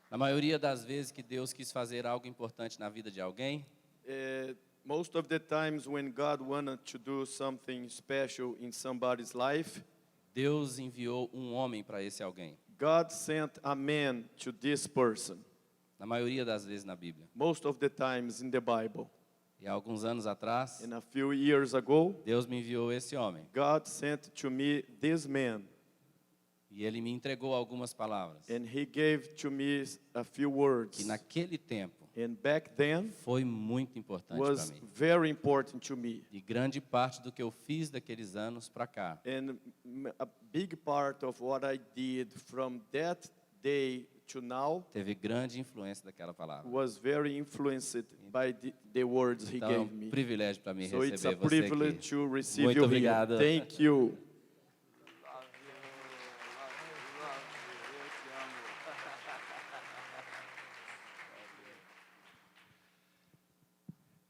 Na maioria das vezes que Deus quis fazer algo importante na vida de alguém, Most of the times when God wanted to do something special in somebody's life, Deus enviou um homem para esse alguém. God sent a man to this person. Na maioria das vezes na Bíblia. Most of the times in the Bible. E há alguns anos atrás, And a few years ago, Deus me enviou esse homem. God sent to me this man. E ele me entregou algumas palavras. And he gave to me a few words. Que naquele tempo And back then foi muito importante para was mim. very important to me. E grande parte do que eu fiz daqueles anos para cá And a big part of what I did from that day to now teve grande influência daquela palavra. was very influenced by the words he Então é gave um me. privilégio para mim So it's a receber você privilege aqui. to receive Muito you obrigado. here. Thank you.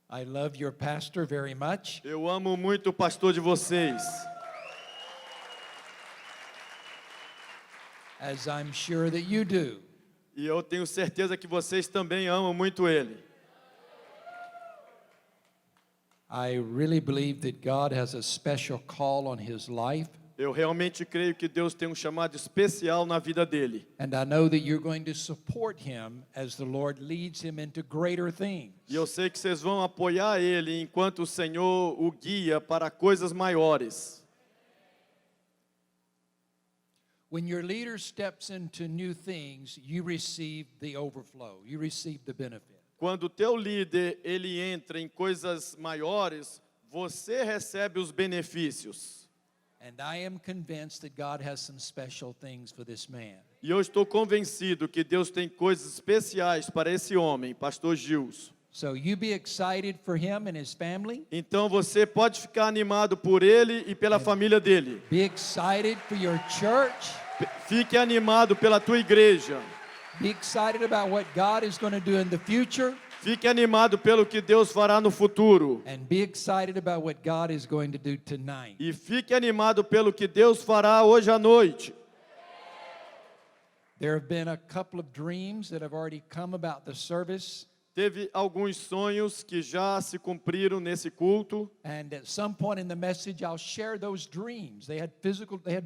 I love your pastor very much. Eu amo muito o pastor de vocês. As I'm sure that you do. E eu tenho certeza que vocês também amam muito ele. I really believe that God has a special call on his life. Eu realmente creio que Deus tem um chamado especial na vida dele. And I know that you're going to support him as the Lord leads him into greater things. E eu sei que vocês vão apoiar ele enquanto o Senhor o guia para coisas maiores. When your leader steps into new things, you receive the overflow. You receive the benefit. Quando o teu líder ele entra em coisas maiores, você recebe os benefícios. And I am convinced that God has some special things for this man. E eu estou convencido que Deus tem coisas especiais para esse homem, pastor Gilson. So you be excited for him and his family. Então você pode ficar animado por ele e pela família dele. Be excited for your church. Fique animado pela tua igreja. Be excited about what God is going to do in the future. Fique animado pelo que Deus fará no futuro. And be excited about what God is going to do tonight. E fique animado pelo que Deus fará hoje à noite. There have been a couple of dreams that have already come about the service. Teve alguns sonhos que já se cumpriram nesse culto. And at some point in the message, I'll share those dreams. They had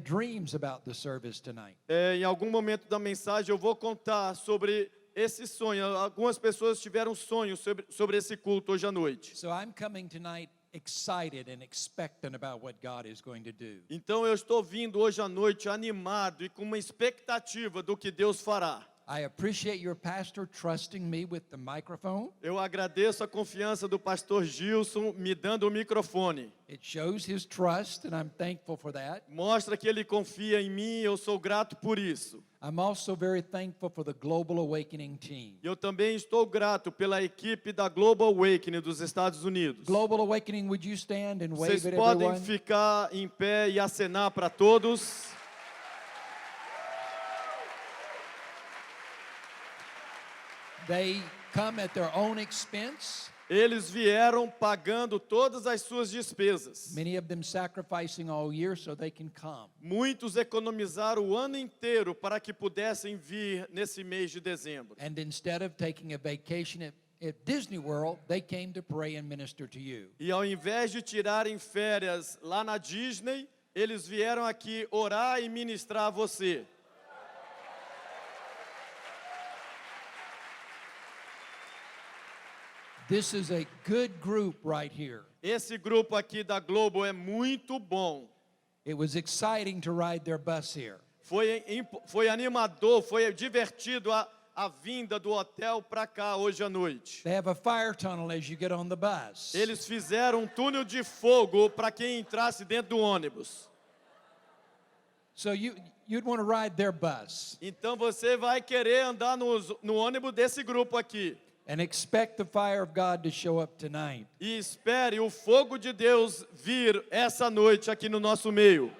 dreams about the service tonight. Em algum momento da mensagem eu vou contar sobre esse sonho. Algumas pessoas tiveram sonhos sobre esse culto hoje à noite. So I'm coming tonight excited and expectant about what God is going to do. Então eu estou vindo hoje à noite animado e com uma expectativa do que Deus fará. I appreciate your pastor trusting me with the microphone. Eu agradeço a confiança do pastor Gilson me dando o microfone. It shows his trust, and I'm thankful for that. Mostra que ele confia em mim, eu sou grato por isso. I'm also very thankful for the Global Awakening team. Eu também estou grato pela equipe da Global Awakening dos Estados Unidos. Global Awakening, would you stand and wave Vocês at podem everyone? ficar em pé e acenar para todos. They come at their own expense. Eles vieram pagando todas as suas despesas. Many of them sacrificing all year so they can come. Muitos economizaram o ano inteiro para que pudessem vir nesse mês de dezembro. And instead of taking a vacation at Disney World, they came to pray and minister to you. E ao invés de tirarem férias lá na Disney, eles vieram aqui orar e ministrar a você. This is a good group right here. Esse grupo aqui da Globo é muito bom. It was exciting to ride their bus here. Foi animador, foi divertido a vinda do hotel para cá hoje à noite. They have a fire tunnel as you get on the bus. Eles fizeram um túnel de fogo para quem entrasse dentro do ônibus. So you'd want to ride their bus Então você vai querer andar no ônibus desse grupo aqui. and expect the fire of God to show up tonight. E espere o fogo de Deus vir essa noite aqui no nosso meio.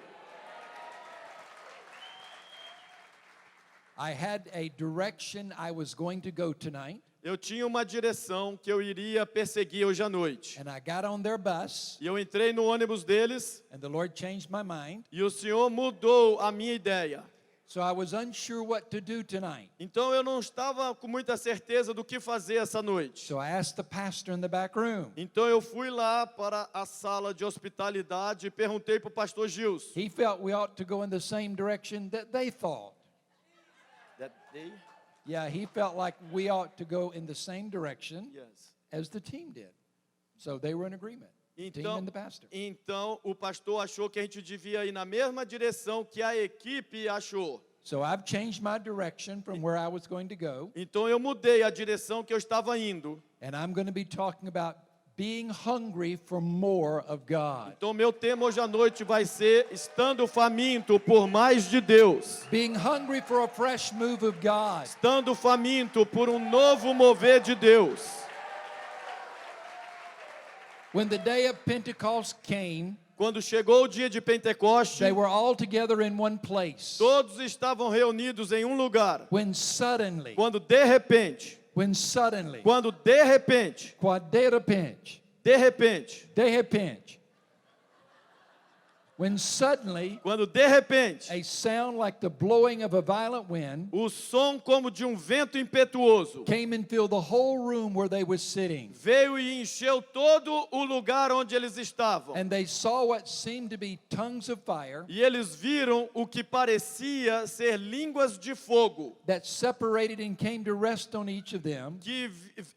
I had a direction I was going to go tonight, Eu tinha uma direção que eu iria perseguir hoje à noite. and I got on their bus, E eu entrei no ônibus deles and the Lord changed my mind, e o Senhor mudou a minha ideia. So I was unsure what to do tonight. Então eu não estava com muita certeza do que fazer essa noite. So I asked the pastor in the back room. Então eu fui lá para a sala de hospitalidade e perguntei para o pastor Gilson. He felt we ought to go in the same direction that they thought. Yeah, he felt like we ought to go in the same direction Yes. as the team did. So they were in agreement. Team and the pastor. Então o pastor achou que a gente devia ir na mesma direção que a equipe achou. So I've changed my direction from where I was going to go. Então eu mudei a direção que eu estava indo. And I'm going to be talking about being hungry for more of God. Então meu tema hoje à noite vai ser estando faminto por mais de Deus. Being hungry for a fresh move of God. Estando faminto por novo mover de Deus. When the day of Pentecost came, Quando chegou o dia de Pentecoste, they were all together in one place. todos estavam reunidos em um lugar. When suddenly, Quando de repente, quad de repente, when suddenly quando de repente, a sound like the blowing of a violent wind o som como de vento impetuoso came and filled the whole room where they were sitting. veio e encheu todo o lugar onde eles estavam. And they saw what seemed to be tongues of fire E eles viram o que parecia ser línguas de fogo, that separated and came to rest on each of them. que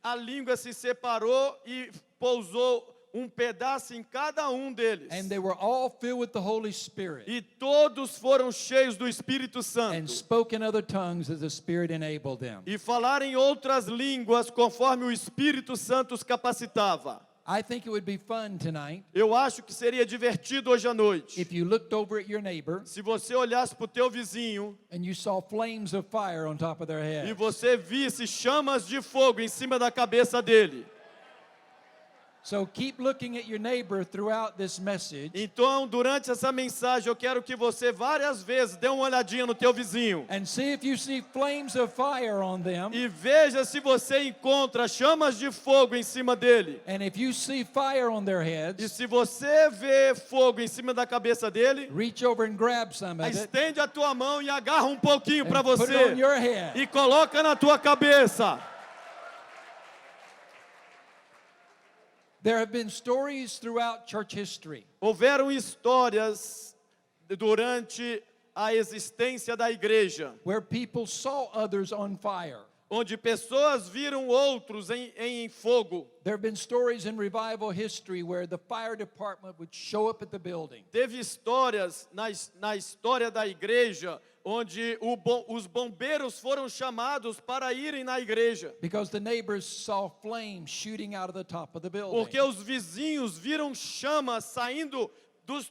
a língua se separou e pousou pedaço em cada deles. And they were all filled with the Holy Spirit E todos foram cheios do Espírito and Santo. spoke in other tongues as the Spirit enabled them. E falaram em outras línguas conforme o Espírito Santo os capacitava. I think it would be fun tonight Eu acho que seria divertido hoje à noite. if you looked over at your neighbor Se você olhasse para o teu vizinho and you saw flames of fire on top of their e head. você visse chamas de fogo em cima da cabeça dele. So keep looking at your neighbor throughout this message Então, durante essa mensagem, eu quero que você várias vezes dê uma olhadinha no teu vizinho and see if you see flames of fire on them. e veja se você encontra chamas de fogo em cima dele. And if you see fire on their E heads, se você vê fogo em cima da cabeça dele, reach over and grab some of it estende a tua mão e agarra pouquinho para and put it on você your head. e coloca na tua cabeça. There have been stories throughout church history Houveram histórias durante a existência da igreja, where people saw others on fire. onde pessoas viram outros em fogo. There have been stories in revival history where the fire department would show up at the building. Teve histórias na história da igreja onde os bombeiros foram chamados para irem na igreja, Because the neighbors saw flames shooting out of the top of the building. porque os vizinhos viram chamas saindo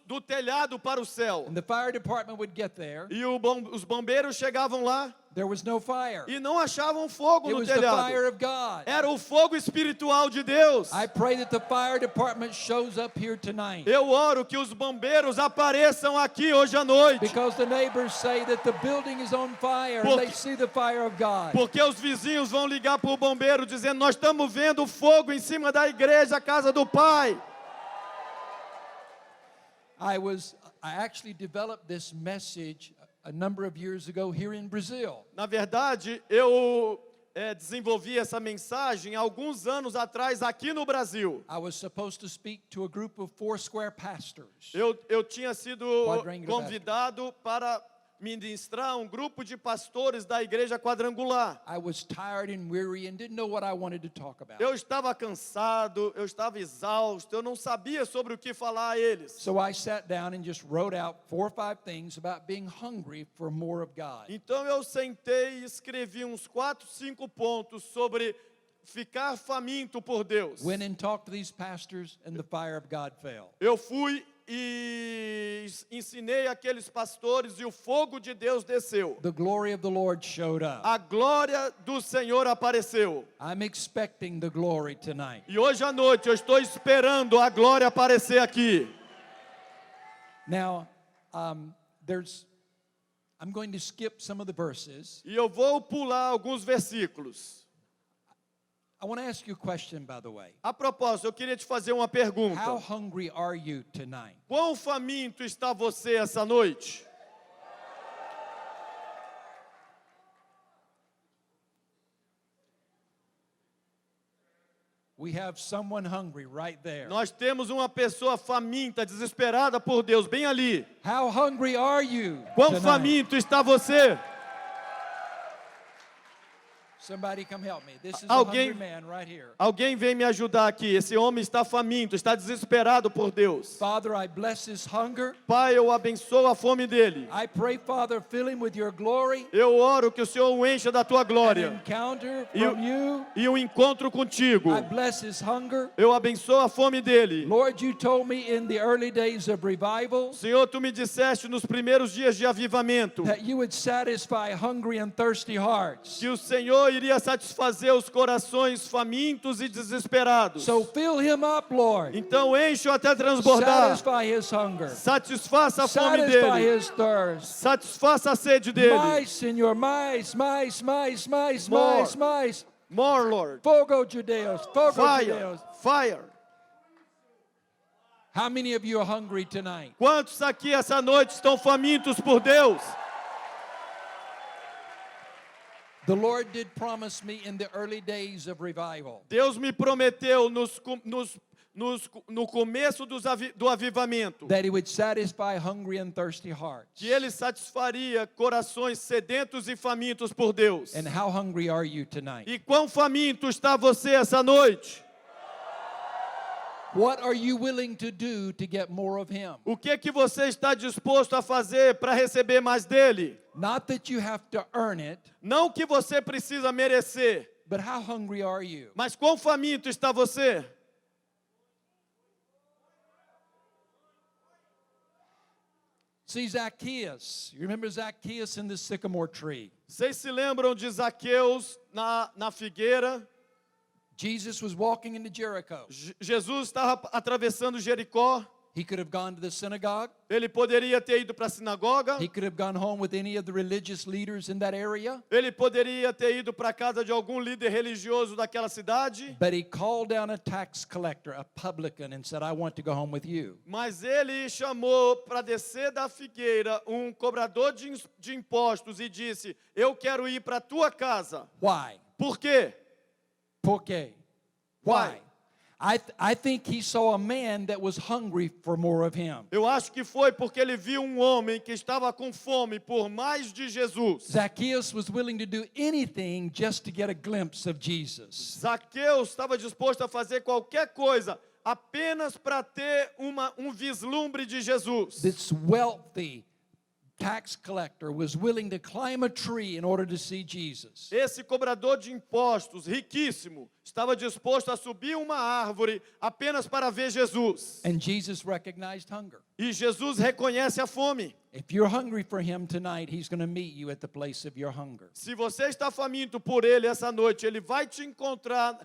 do telhado para o céu. And the fire department would get there. E os bombeiros chegavam lá There was no fire. e não achavam fogo It no was the fire telhado. of God. Era o fogo espiritual de Deus. I pray that the fire department shows up here tonight. Eu oro que os bombeiros apareçam aqui hoje à noite, Because the neighbors say that the building is on fire and they see the fire of God. porque os vizinhos vão ligar para o bombeiro dizendo: nós estamos vendo fogo em cima da igreja, a casa do Pai. I actually developed this message a number of years ago here in Brazil. Na verdade, eu desenvolvi essa mensagem alguns anos atrás aqui no Brasil. I was supposed to speak to a group of Foursquare pastors. Eu tinha sido Quadrangular convidado para ministrar grupo de pastores da igreja quadrangular. I was tired and weary and didn't know what I wanted to talk about. Eu estava cansado, eu estava exausto, eu não sabia sobre o que falar a eles. So I sat down and just wrote out 4 or 5 things about being hungry for more of God. Então eu sentei e escrevi uns 4, 5 pontos sobre ficar faminto por Deus. Went and talked to these pastors and the fire of God fell. Eu fui e ensinei aqueles pastores e o fogo de Deus desceu. The glory of the Lord showed up. A glória do Senhor apareceu. I'm expecting the glory tonight. E hoje à noite eu estou esperando a glória aparecer aqui. Now, I'm going to skip some of the verses. E eu vou pular alguns versículos. I want to ask you a question, by the way. A propósito, eu queria te fazer uma pergunta. How hungry are you tonight? Quão faminto está você essa noite? we have someone hungry right there. Nós temos uma pessoa faminta, desesperada por Deus, bem ali. How hungry are you Quão tonight? faminto está você? Somebody come help me. This is a hungry man right here. Alguém vem me ajudar aqui. Esse homem está faminto, está desesperado por Deus. Father, I bless his hunger. Pai, eu abençoo a fome dele. I pray, Father, fill him with your glory. Eu oro que o Senhor o encha da tua An glória. encounter E from you. um encontro contigo. I bless his hunger. Eu abençoo a fome dele. Lord, you told me in the early days of revival Senhor, tu me disseste nos primeiros dias de avivamento that you would satisfy hungry and thirsty hearts. que o Senhor iria satisfazer os corações famintos e desesperados. So fill him up, Lord. Então enche-o até transbordar. Satisfy his hunger. Satisfaça a fome Satisfy dele. his thirst. Satisfaça a sede dele. Mais, Senhor, mais. More. More, Lord. Fogo de Deus, fogo de Fire. Deus. Fire. How many of you are hungry tonight? Quantos aqui essa noite estão famintos por Deus? The Lord did promise me in the early days of revival Deus me prometeu no começo do avivamento that He would satisfy hungry and thirsty hearts. que Ele satisfaria corações sedentos e famintos por Deus. And how hungry are you tonight? E quão faminto está você essa noite? What are you willing to do to get more of Him? O que você está disposto a fazer para receber mais dele? Not that you have to earn it, Não que você precisa merecer, but how hungry are you? mas quão faminto está você? See Zacchaeus. You remember Zacchaeus in the sycamore tree? Vocês se lembram de Zaqueus na figueira? Jesus was walking into Jericho. Jesus estava atravessando Jericó. He could have gone to the synagogue. Ele poderia ter ido para a sinagoga. He could have gone home with any of the religious leaders in that area. Ele poderia ter ido para a casa de algum líder religioso daquela cidade. But he called down a tax collector, a publican, and said, I want to go home with you. Mas ele chamou para descer da figueira cobrador de impostos e disse: eu quero ir para a tua casa. Why? Por quê? Por quê? Why? I think he saw a man that was hungry for more of him. Eu acho que foi porque ele viu um homem que estava com fome por mais de Jesus. Zacchaeus was willing to do anything just to get a glimpse of Jesus. Zaqueus estava disposto a fazer qualquer coisa apenas para ter um vislumbre de Jesus. This wealthy tax collector was willing to climb a tree in order to see Jesus. Esse cobrador de impostos, riquíssimo, estava disposto a subir uma árvore apenas para ver Jesus. And Jesus recognized hunger. E Jesus reconhece a fome. If you're hungry for him tonight, he's going to meet you at the place of your hunger. Se você está faminto por ele essa noite, ele vai te encontrar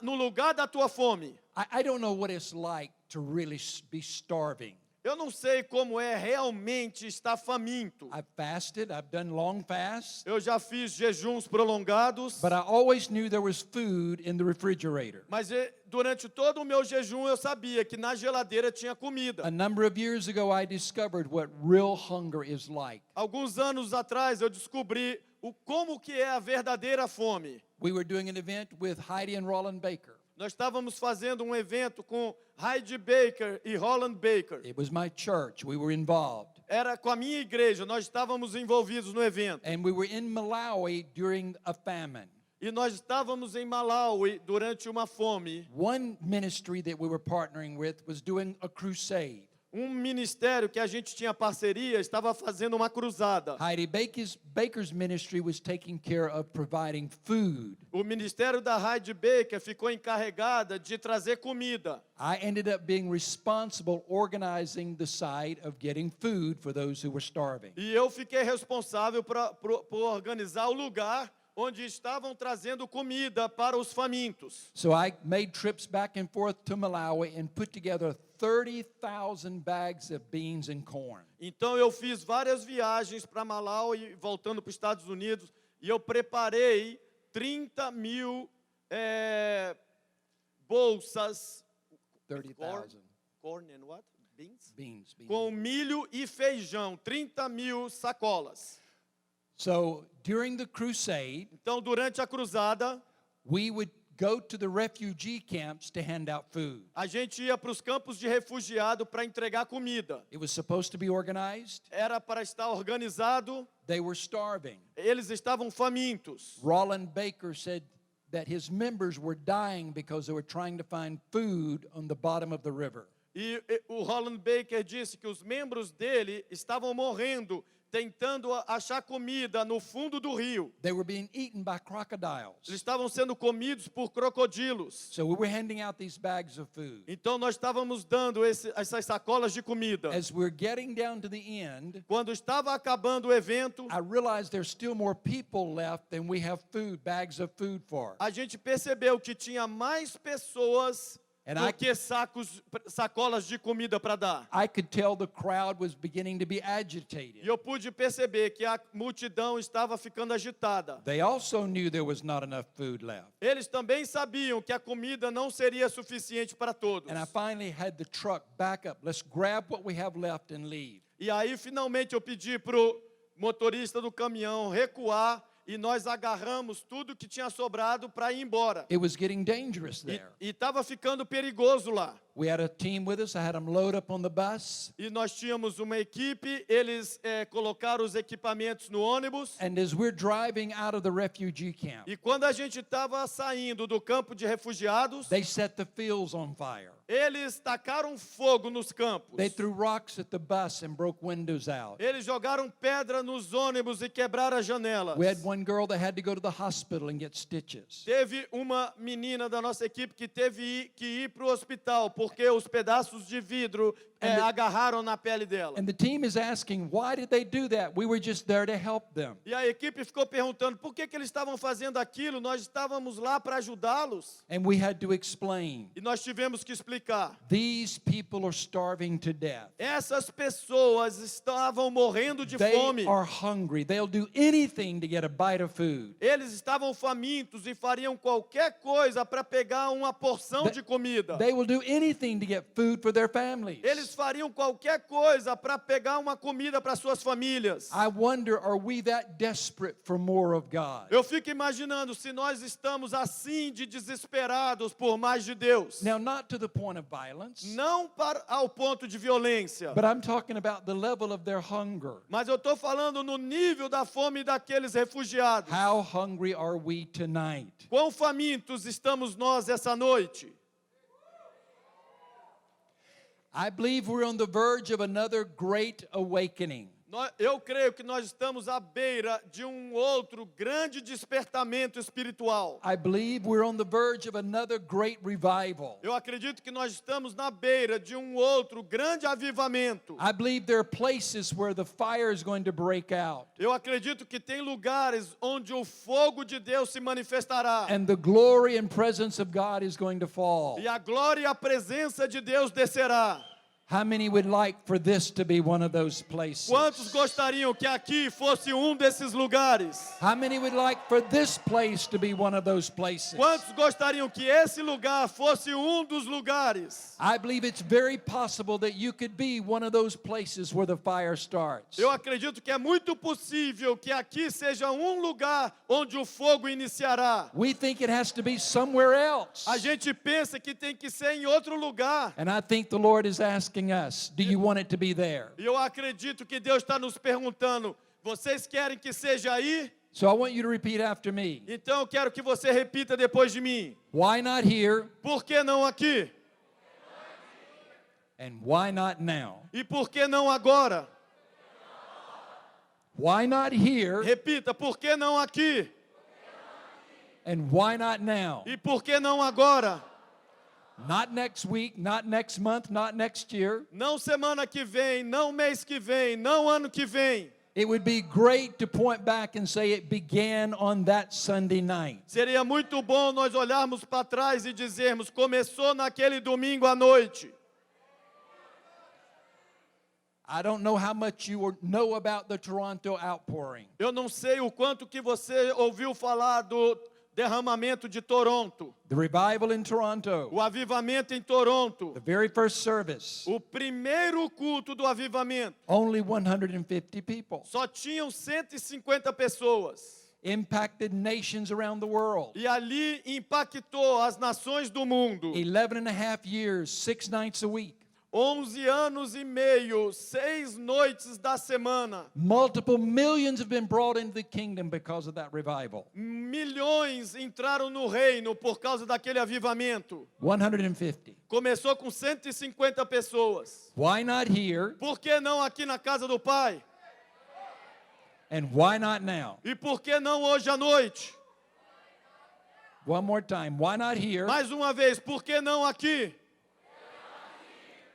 no lugar da tua fome. I don't know what it's like to really be starving. Eu não sei como é realmente estar faminto. I've fasted, I've done long fasts, Eu já fiz jejuns prolongados, but I always knew there was food in the refrigerator. mas durante todo o meu jejum eu sabia que na geladeira tinha comida. A number of years ago, I discovered what real hunger is like. Alguns anos atrás eu descobri como que é a verdadeira fome. We were doing an event with Heidi and Roland Baker. Nós estávamos fazendo um evento com Heidi Baker e Roland Baker. It was my church. We were involved. Era com a minha igreja, nós estávamos envolvidos no evento. And we were in Malawi during a famine. E nós estávamos em Malawi durante uma fome. One ministry that we were partnering with was doing a crusade. Ministério que a gente tinha parceria estava fazendo uma cruzada. Heidi Baker's ministry was taking care of providing food. O ministério da Heidi Baker ficou encarregada de trazer comida. I ended up being responsible organizing the side of getting food for those who were starving. E eu fiquei responsável por organizar o lugar onde estavam trazendo comida para os famintos. So I made trips back and forth to Malawi and put together 30,000 bags of beans and corn. Então eu fiz várias viagens para Malawi, voltando para os Estados Unidos, e eu preparei 30 mil bolsas. 30,000. Corn and what? Beans? Beans. Com milho e feijão, 30 mil sacolas. So during the crusade, Então, durante a cruzada, we would go to the refugee camps to hand out food. A gente ia para os campos de refugiado para entregar comida. It was supposed to be organized. Era para estar organizado. They were starving. Eles estavam famintos. Roland Baker said that his members were dying because they were trying to find food on the bottom of the river. E o Roland Baker disse que os membros dele estavam morrendo, tentando achar comida no fundo do rio. They were being eaten by crocodiles. Eles estavam sendo comidos por crocodilos. So we were handing out these bags of food. Então nós estávamos dando essas sacolas de comida. As we're getting down to the end, Quando estava acabando o evento, I realized there's still more people left than we have food, bags of food for. a gente percebeu que tinha mais pessoas And do que sacolas de comida para dar. I could tell the crowd was beginning to be agitated. E eu pude perceber que a multidão estava ficando agitada. They also knew there was not enough food left. Eles também sabiam que a comida não seria suficiente para todos. And I finally had the truck back up. Let's grab what we have left and leave. E aí, finalmente, eu pedi para o motorista do caminhão recuar e nós agarramos tudo que tinha sobrado para ir embora. It was getting dangerous there. E estava ficando perigoso lá. We had a team with us. I had them load up on the bus. E nós tínhamos uma equipe, eles colocaram os equipamentos no ônibus. And as we're driving out of the refugee camp, E quando a gente estava saindo do campo de refugiados, they set the fields on fire. eles tacaram fogo nos campos. They threw rocks at the bus and broke windows out. Eles jogaram pedra nos ônibus e quebraram as janelas. We had one girl that had to go to the hospital and get stitches. Teve uma menina da nossa equipe que teve que ir para o hospital porque os pedaços de vidro agarraram na pele dela. And the team is asking, why did they do that? We were just there to help them. E a equipe ficou perguntando por que eles estavam fazendo aquilo. Nós estávamos lá para ajudá-los. And we had to explain, E nós tivemos que explicar. these people are starving to death. Essas pessoas estavam morrendo de They fome. are hungry. They'll do anything to get a bite of food. Eles estavam famintos e fariam qualquer coisa para pegar uma porção de comida. They will do anything to get food for their families. Eles fariam qualquer coisa para pegar uma comida para suas famílias. I wonder, are we that desperate for more of God? Eu fico imaginando se nós estamos assim de desesperados por mais de Deus. Now, not to the point of violence, Não ao ponto de violência. but I'm talking about the level of their hunger. Mas eu estou falando no nível da fome daqueles refugiados. How hungry are we tonight? Quão famintos estamos nós essa noite? I believe we're on the verge of another great awakening. Eu creio que nós estamos à beira de outro grande despertamento espiritual. I believe we're on the verge of another great revival. Eu acredito que nós estamos na beira de outro grande avivamento. I believe there are places where the fire is going to break out. Eu acredito que tem lugares onde o fogo de Deus se manifestará. And the glory and presence of God is going to fall. E a glória e a presença de Deus descerá. How many would like for this to be one of those places? Quantos gostariam que aqui fosse desses lugares? How many would like for this place to be one of those places? Quantos gostariam que esse lugar fosse dos lugares? I believe it's very possible that you could be one of those places where the fire starts. Eu acredito que é muito possível que aqui seja lugar onde o fogo iniciará. We think it has to be somewhere else. A gente pensa que tem que ser em outro lugar. And I think the Lord is asking us, do you want it to be there? E eu acredito que Deus está nos perguntando, vocês querem que seja aí? So I want you to repeat after me. Então eu quero que você repita depois de mim. Why not here? Por que não aqui? And why not now? E por que não agora? Why not here? Repita, por que não aqui? And why not now? E por que não agora? Not next week, not next month, not next year. Não semana que vem, não mês que vem, não ano que vem. It would be great to point back and say it began on that Sunday night. Seria muito bom nós olharmos para trás e dizermos, começou naquele domingo à noite. I don't know how much you know about the Toronto outpouring. Eu não sei o quanto que você ouviu falar do derramamento de Toronto. The revival in Toronto. O avivamento em Toronto. The very first service. O primeiro culto do avivamento. Only 150 people. Só tinham 150 pessoas. impacted nations around the world. E ali impactou as nações do mundo. 11 and a half years, 6 nights a week. 11 anos e meio, 6 noites da semana. Multiple millions have been brought into the kingdom because of that revival. Milhões entraram no reino por causa daquele avivamento. 150. Começou com 150 pessoas. Why not here? Por que não aqui na casa do Pai? And why not now? E por que não hoje à noite? One more time. Why not here? Mais uma vez, por que não aqui?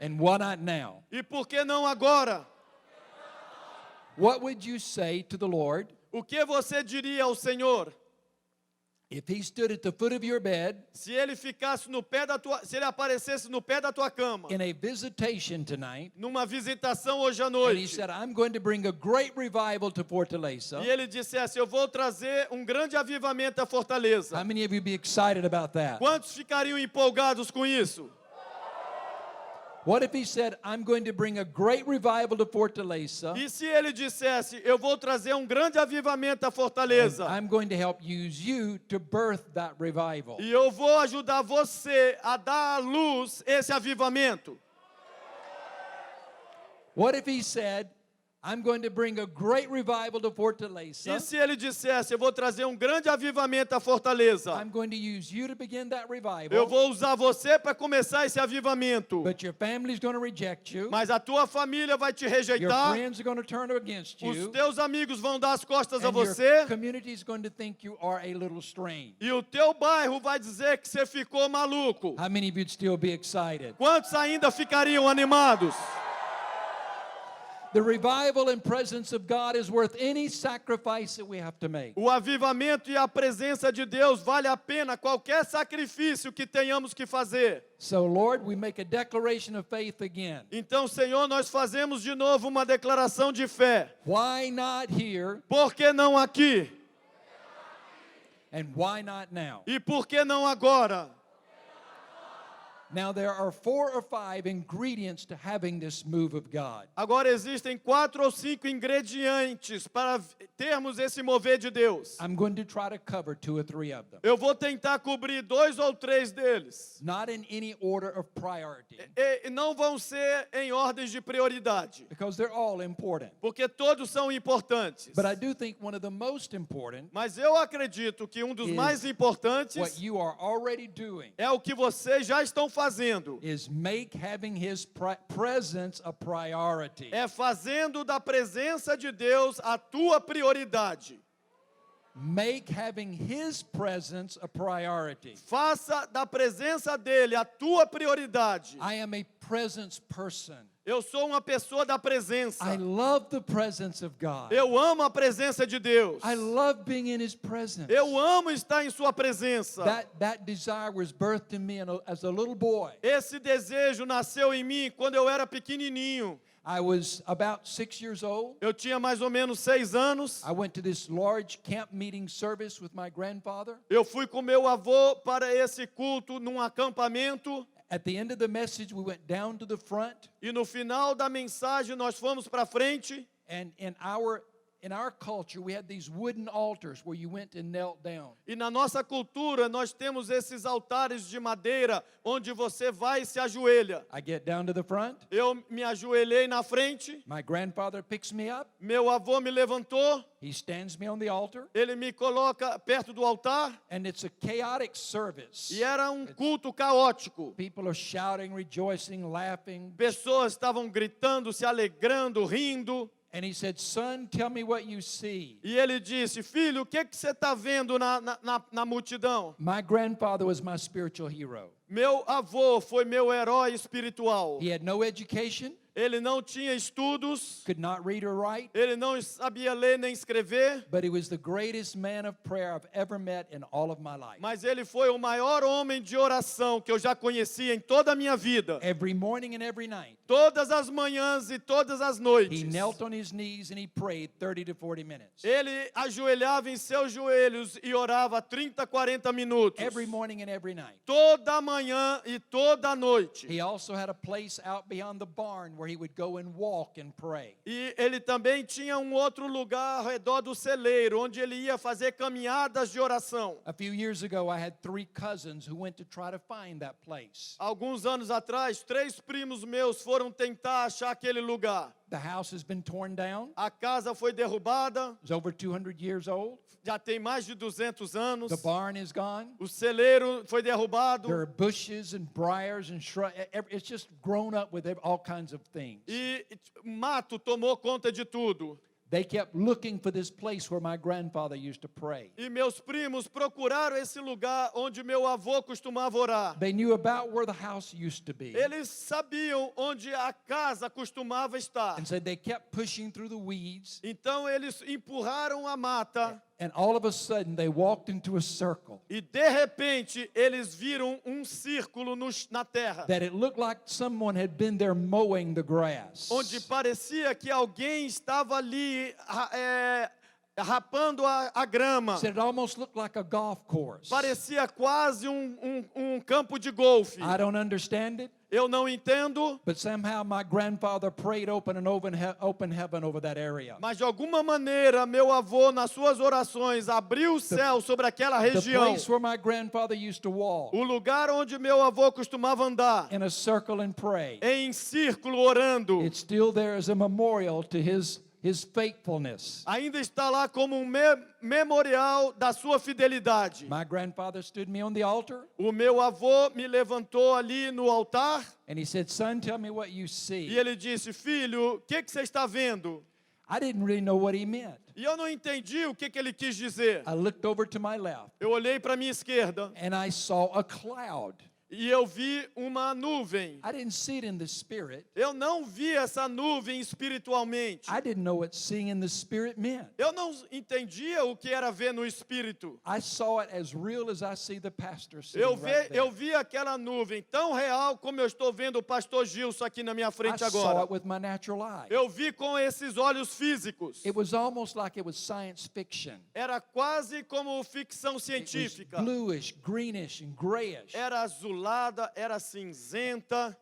And why not now? E por que não agora? What would you say to the Lord O que você diria ao Senhor if he stood at the foot of your bed se ele ficasse no pé da tua, se ele aparecesse no pé da tua cama, in a visitation tonight, numa visitação hoje à and he noite, said, I'm going to bring a great revival to Fortaleza? e ele dissesse, eu vou trazer um grande avivamento à Fortaleza. How many of you be excited about that? Quantos ficariam empolgados com isso? What if he said, I'm going to bring a great revival to Fortaleza, E se ele dissesse, eu vou trazer um grande avivamento à Fortaleza, I'm going to help use you to birth that revival? e eu vou ajudar você a dar à luz esse avivamento? What if he said, I'm going to bring a great revival to Fortaleza? E se ele dissesse, eu vou trazer um grande avivamento à Fortaleza? I'm going to use you to begin that Eu revival, vou usar você para começar esse avivamento. but your family's going to reject you. Mas a tua família vai te Your rejeitar, friends are going to turn against os you. teus amigos vão dar as costas a And your você, community is going to think you are a little strange. e o teu bairro vai dizer que você ficou maluco. How many of you'd still be excited? Quantos ainda ficariam animados? The revival and presence of God is worth any sacrifice that we have to make. O avivamento e a presença de Deus vale a pena qualquer sacrifício que tenhamos que fazer. So, Lord, we make a declaration of faith again. Então, Senhor, nós fazemos de novo uma declaração de fé. Why not here, Por que não aqui? and why not now? E por que não agora? Now, there are 4 or 5 ingredients to having this move of God. Agora existem 4 ou 5 ingredientes para termos esse mover de Deus. I'm going to try to cover 2 or 3 of them. Eu vou tentar cobrir 2 ou 3 deles. Not in any order of priority, E não vão ser em ordens de prioridade, because they're all important. porque todos são importantes. But I do think one of the most important, Mas eu acredito que um dos Is mais importantes what you are already doing, é o que vocês já estão fazendo. is make having his presence a priority. É fazendo da presença de Deus a tua prioridade. Make having his presence a priority. Faça da presença dele a tua prioridade. I am a presence person. Eu sou uma pessoa da presença. I love the presence of God. Eu amo a presença de Deus. I love being in his presence. Eu amo estar em sua presença. That desire was birthed in me as a little boy. Esse desejo nasceu em mim quando eu era pequenininho. I was about 6 years old. Eu tinha mais ou menos 6 anos. I went to this large camp meeting service with my grandfather. Eu fui com meu avô para esse culto num acampamento. At the end of the message, we went down to the front, E no final da mensagem nós fomos para frente. and in our culture, we had these wooden altars where you went and knelt down. E na nossa cultura nós temos esses altares de madeira onde você vai e se ajoelha. I get down to the front. Eu me ajoelhei na frente. My grandfather picks me up. Meu avô me levantou. He stands me on the altar, Ele me coloca perto do altar. and it's a chaotic service. E era um culto caótico. People are shouting, rejoicing, laughing. Pessoas estavam gritando, se alegrando, rindo. And he said, son, tell me what you see. E ele disse, filho, o que você está vendo na multidão? My grandfather was my spiritual hero. Meu avô foi meu herói espiritual. He had no education, Ele não tinha estudos, could not read or write, ele não sabia ler nem escrever, but he was the greatest man of prayer I've ever met in all of my life. mas ele foi o maior homem de oração que eu já conheci em toda a minha vida. Every morning and every night, Todas as manhãs e todas as noites. he knelt on his knees and he prayed 30 to 40 minutes. Ele ajoelhava em seus joelhos e orava 30, 40 minutos. Every morning and every night. Toda manhã e toda noite. He also had a place out beyond the barn where he would go and walk and pray. E ele também tinha um outro lugar ao redor do celeiro, onde ele ia fazer caminhadas de oração. A few years ago, I had 3 cousins who went to try to find that place. Alguns anos atrás, 3 primos meus foram tentar achar aquele lugar. The house has been torn down. A casa foi derrubada, It's over 200 years old. já tem mais de 200 anos. The barn is gone. O celeiro foi derrubado. There are bushes and briars and shrubs. It's just grown up with all kinds of things. E mato tomou conta de tudo. They kept looking for this place where my grandfather used to pray. E meus primos procuraram esse lugar onde meu avô costumava orar. They knew about where the house used to be. Eles sabiam onde a casa costumava estar. And so they kept pushing through the weeds. Então eles empurraram a mata. And all of a sudden, they walked into a circle E de repente eles viram um círculo na terra, that it looked like someone had been there mowing the grass. onde parecia que alguém estava ali rapando a grama. Said it almost looked like a golf course. Parecia quase um campo de golfe. I don't understand it, Eu não entendo, but somehow my grandfather prayed open heaven over that area. mas de alguma maneira meu avô nas suas orações abriu o céu sobre aquela The região. place where my grandfather used to walk O lugar onde meu avô costumava andar, in a circle and pray. em círculo orando, It's still there as a memorial to his faithfulness. ainda está lá como um memorial da sua fidelidade. My grandfather stood me on the altar O meu avô me levantou ali no altar and he said, "Son, tell me what you e see." ele disse: filho, o que você está vendo? I didn't really know what he meant. E eu não entendi o que ele quis dizer. I looked over to my left Eu olhei para a minha esquerda and I saw a cloud. e eu vi uma nuvem. I didn't see it in the spirit. Eu não vi essa nuvem espiritualmente. I didn't know what seeing in the spirit meant. Eu não entendia o que era ver no espírito. I saw it as real as I see the pastor sitting Eu right there. vi aquela nuvem tão real como eu estou vendo o pastor Gilson aqui na minha I frente saw agora. it with my natural eye. Eu vi com esses olhos físicos. It was almost like it was science fiction. Era quase como ficção It was científica. bluish, greenish, and grayish. Era azulada, era cinzenta.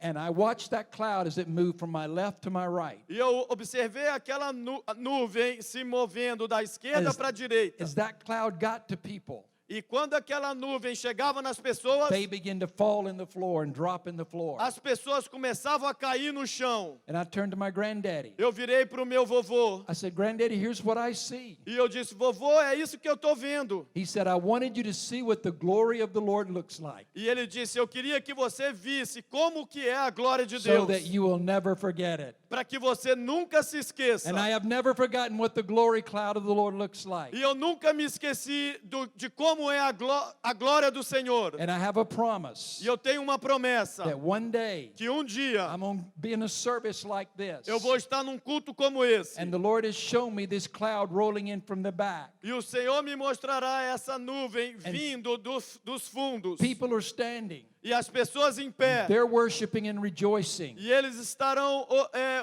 And I watched that cloud as it moved from my left to my right. E eu observei aquela nuvem se movendo da esquerda As- para a direita. As that cloud got to people, E quando aquela nuvem chegava nas pessoas, they began to fall in the floor and drop in the floor. as pessoas começavam a cair no chão. And I turned to my granddaddy. Eu virei para o meu vovô I said, "Granddaddy, here's what I see." e eu disse: vovô, é isso que eu estou vendo. He said, "I wanted you to see what the glory of the Lord looks like, E ele disse: eu queria que você visse como que é a glória de so Deus, that you will never forget it." para que você nunca se esqueça. And I have never forgotten what the glory cloud of the Lord looks like. E eu nunca me esqueci de como é a glória do Senhor. And I have a promise E eu tenho uma promessa, that one day que um dia I'm going to be in a service like this. eu vou estar num culto como esse. And the Lord has shown me this cloud rolling in from the back. E o Senhor me mostrará essa nuvem vindo dos fundos. People are standing. E as pessoas em pé. They're worshiping and rejoicing. E eles estarão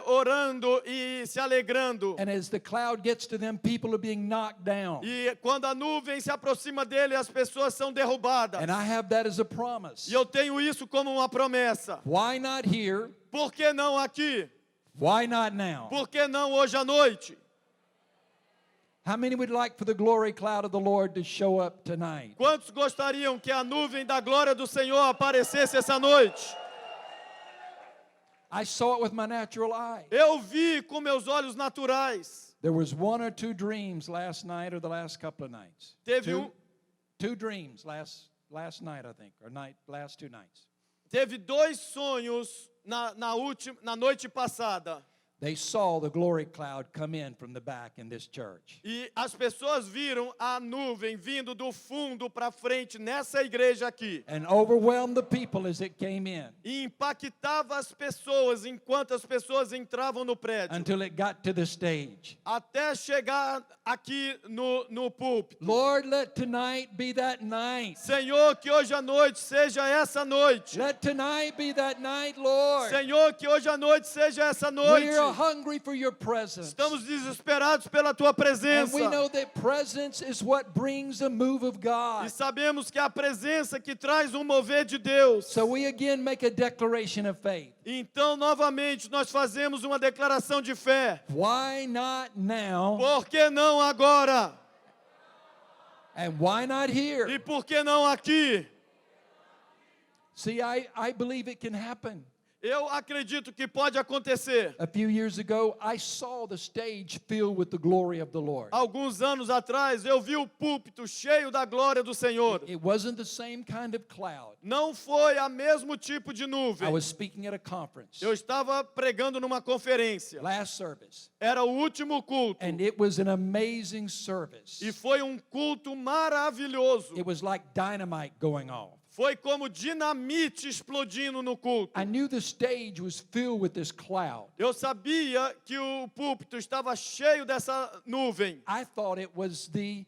orando e se alegrando. And as the cloud gets to them, people are being knocked down. E quando a nuvem se aproxima dele, as pessoas são derrubadas. And I have that as a promise. E eu tenho isso como uma promessa. Why not here? Por que não aqui? Why not now? Por que não hoje à noite? How many would like for the glory cloud of the Lord to show up tonight? Quantos gostariam que a nuvem da glória do Senhor aparecesse essa noite? I saw it with my natural eye. Eu vi com meus olhos naturais. There was 1 or 2 dreams last night or the last couple of nights. Teve Two dreams last night, I think, or last 2 nights. Teve 2 sonhos na noite passada. They saw the glory cloud come in from the back in this church. E as pessoas viram a nuvem vindo do fundo para frente nessa igreja aqui. And overwhelmed the people as it came in E impactava as pessoas enquanto as pessoas entravam no prédio. until it got to the stage. Até chegar aqui no púlpito. Lord, let tonight be that night. Senhor, que hoje à noite seja essa noite. Let tonight be that night, Lord. Senhor, que hoje à noite seja essa noite. We are are hungry for your presence. Estamos desesperados pela tua And presença. we know that presence is what brings a move of E God. sabemos que é a presença que traz um mover de Deus. So we again make a declaration of faith. Então, novamente, nós fazemos uma declaração de fé. Why not now? Por que não agora? And why not here? E por que não aqui? See, I believe it can happen. Eu acredito que pode acontecer. A few years ago, I saw the stage filled with the glory of the Lord. Alguns anos atrás, eu vi o púlpito cheio da glória do Senhor. It wasn't the same kind of cloud. Não foi a mesmo tipo de I nuvem. was speaking at a conference, Eu estava pregando numa conferência. last service, Era o último culto. and it was an amazing service. E foi um culto maravilhoso. It was like dynamite going off. Foi como dinamite explodindo no culto. I knew the stage was filled with this cloud. Eu sabia que o púlpito estava cheio dessa nuvem. I thought it was the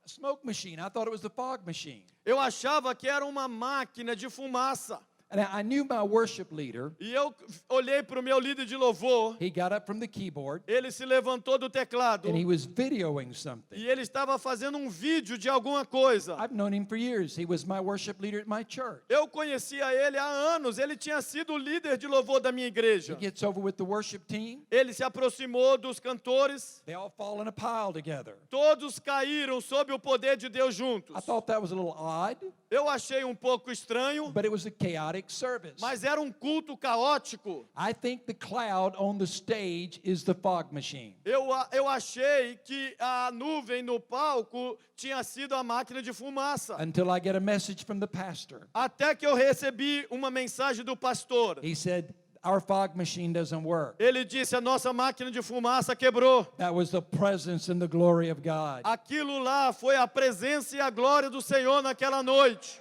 smoke machine. I thought it was the fog machine. Eu achava que era uma máquina de fumaça. And I knew my worship leader. E eu olhei para o meu líder de louvor. He got up from the keyboard Ele se levantou do teclado. and he was videoing something. E ele estava fazendo um vídeo de alguma coisa. I've known him for years. He was my worship leader at my church. Eu conhecia ele há anos. Ele tinha sido o líder de louvor da minha He igreja. gets over with the worship team. Ele se aproximou dos cantores. They all fall in a pile together. Todos caíram sob o poder de Deus juntos. I thought that was a little odd, Eu achei um pouco estranho, but it was a chaotic service. mas era um culto caótico. I think the cloud on the stage is the fog machine. Eu achei que a nuvem no palco tinha sido a máquina de fumaça. Until I get a message from the pastor. Até que eu recebi uma mensagem do pastor. He said, our fog machine doesn't work. Ele disse: a nossa máquina de fumaça quebrou. That was the presence and the glory of God. Aquilo lá foi a presença e a glória do Senhor naquela noite.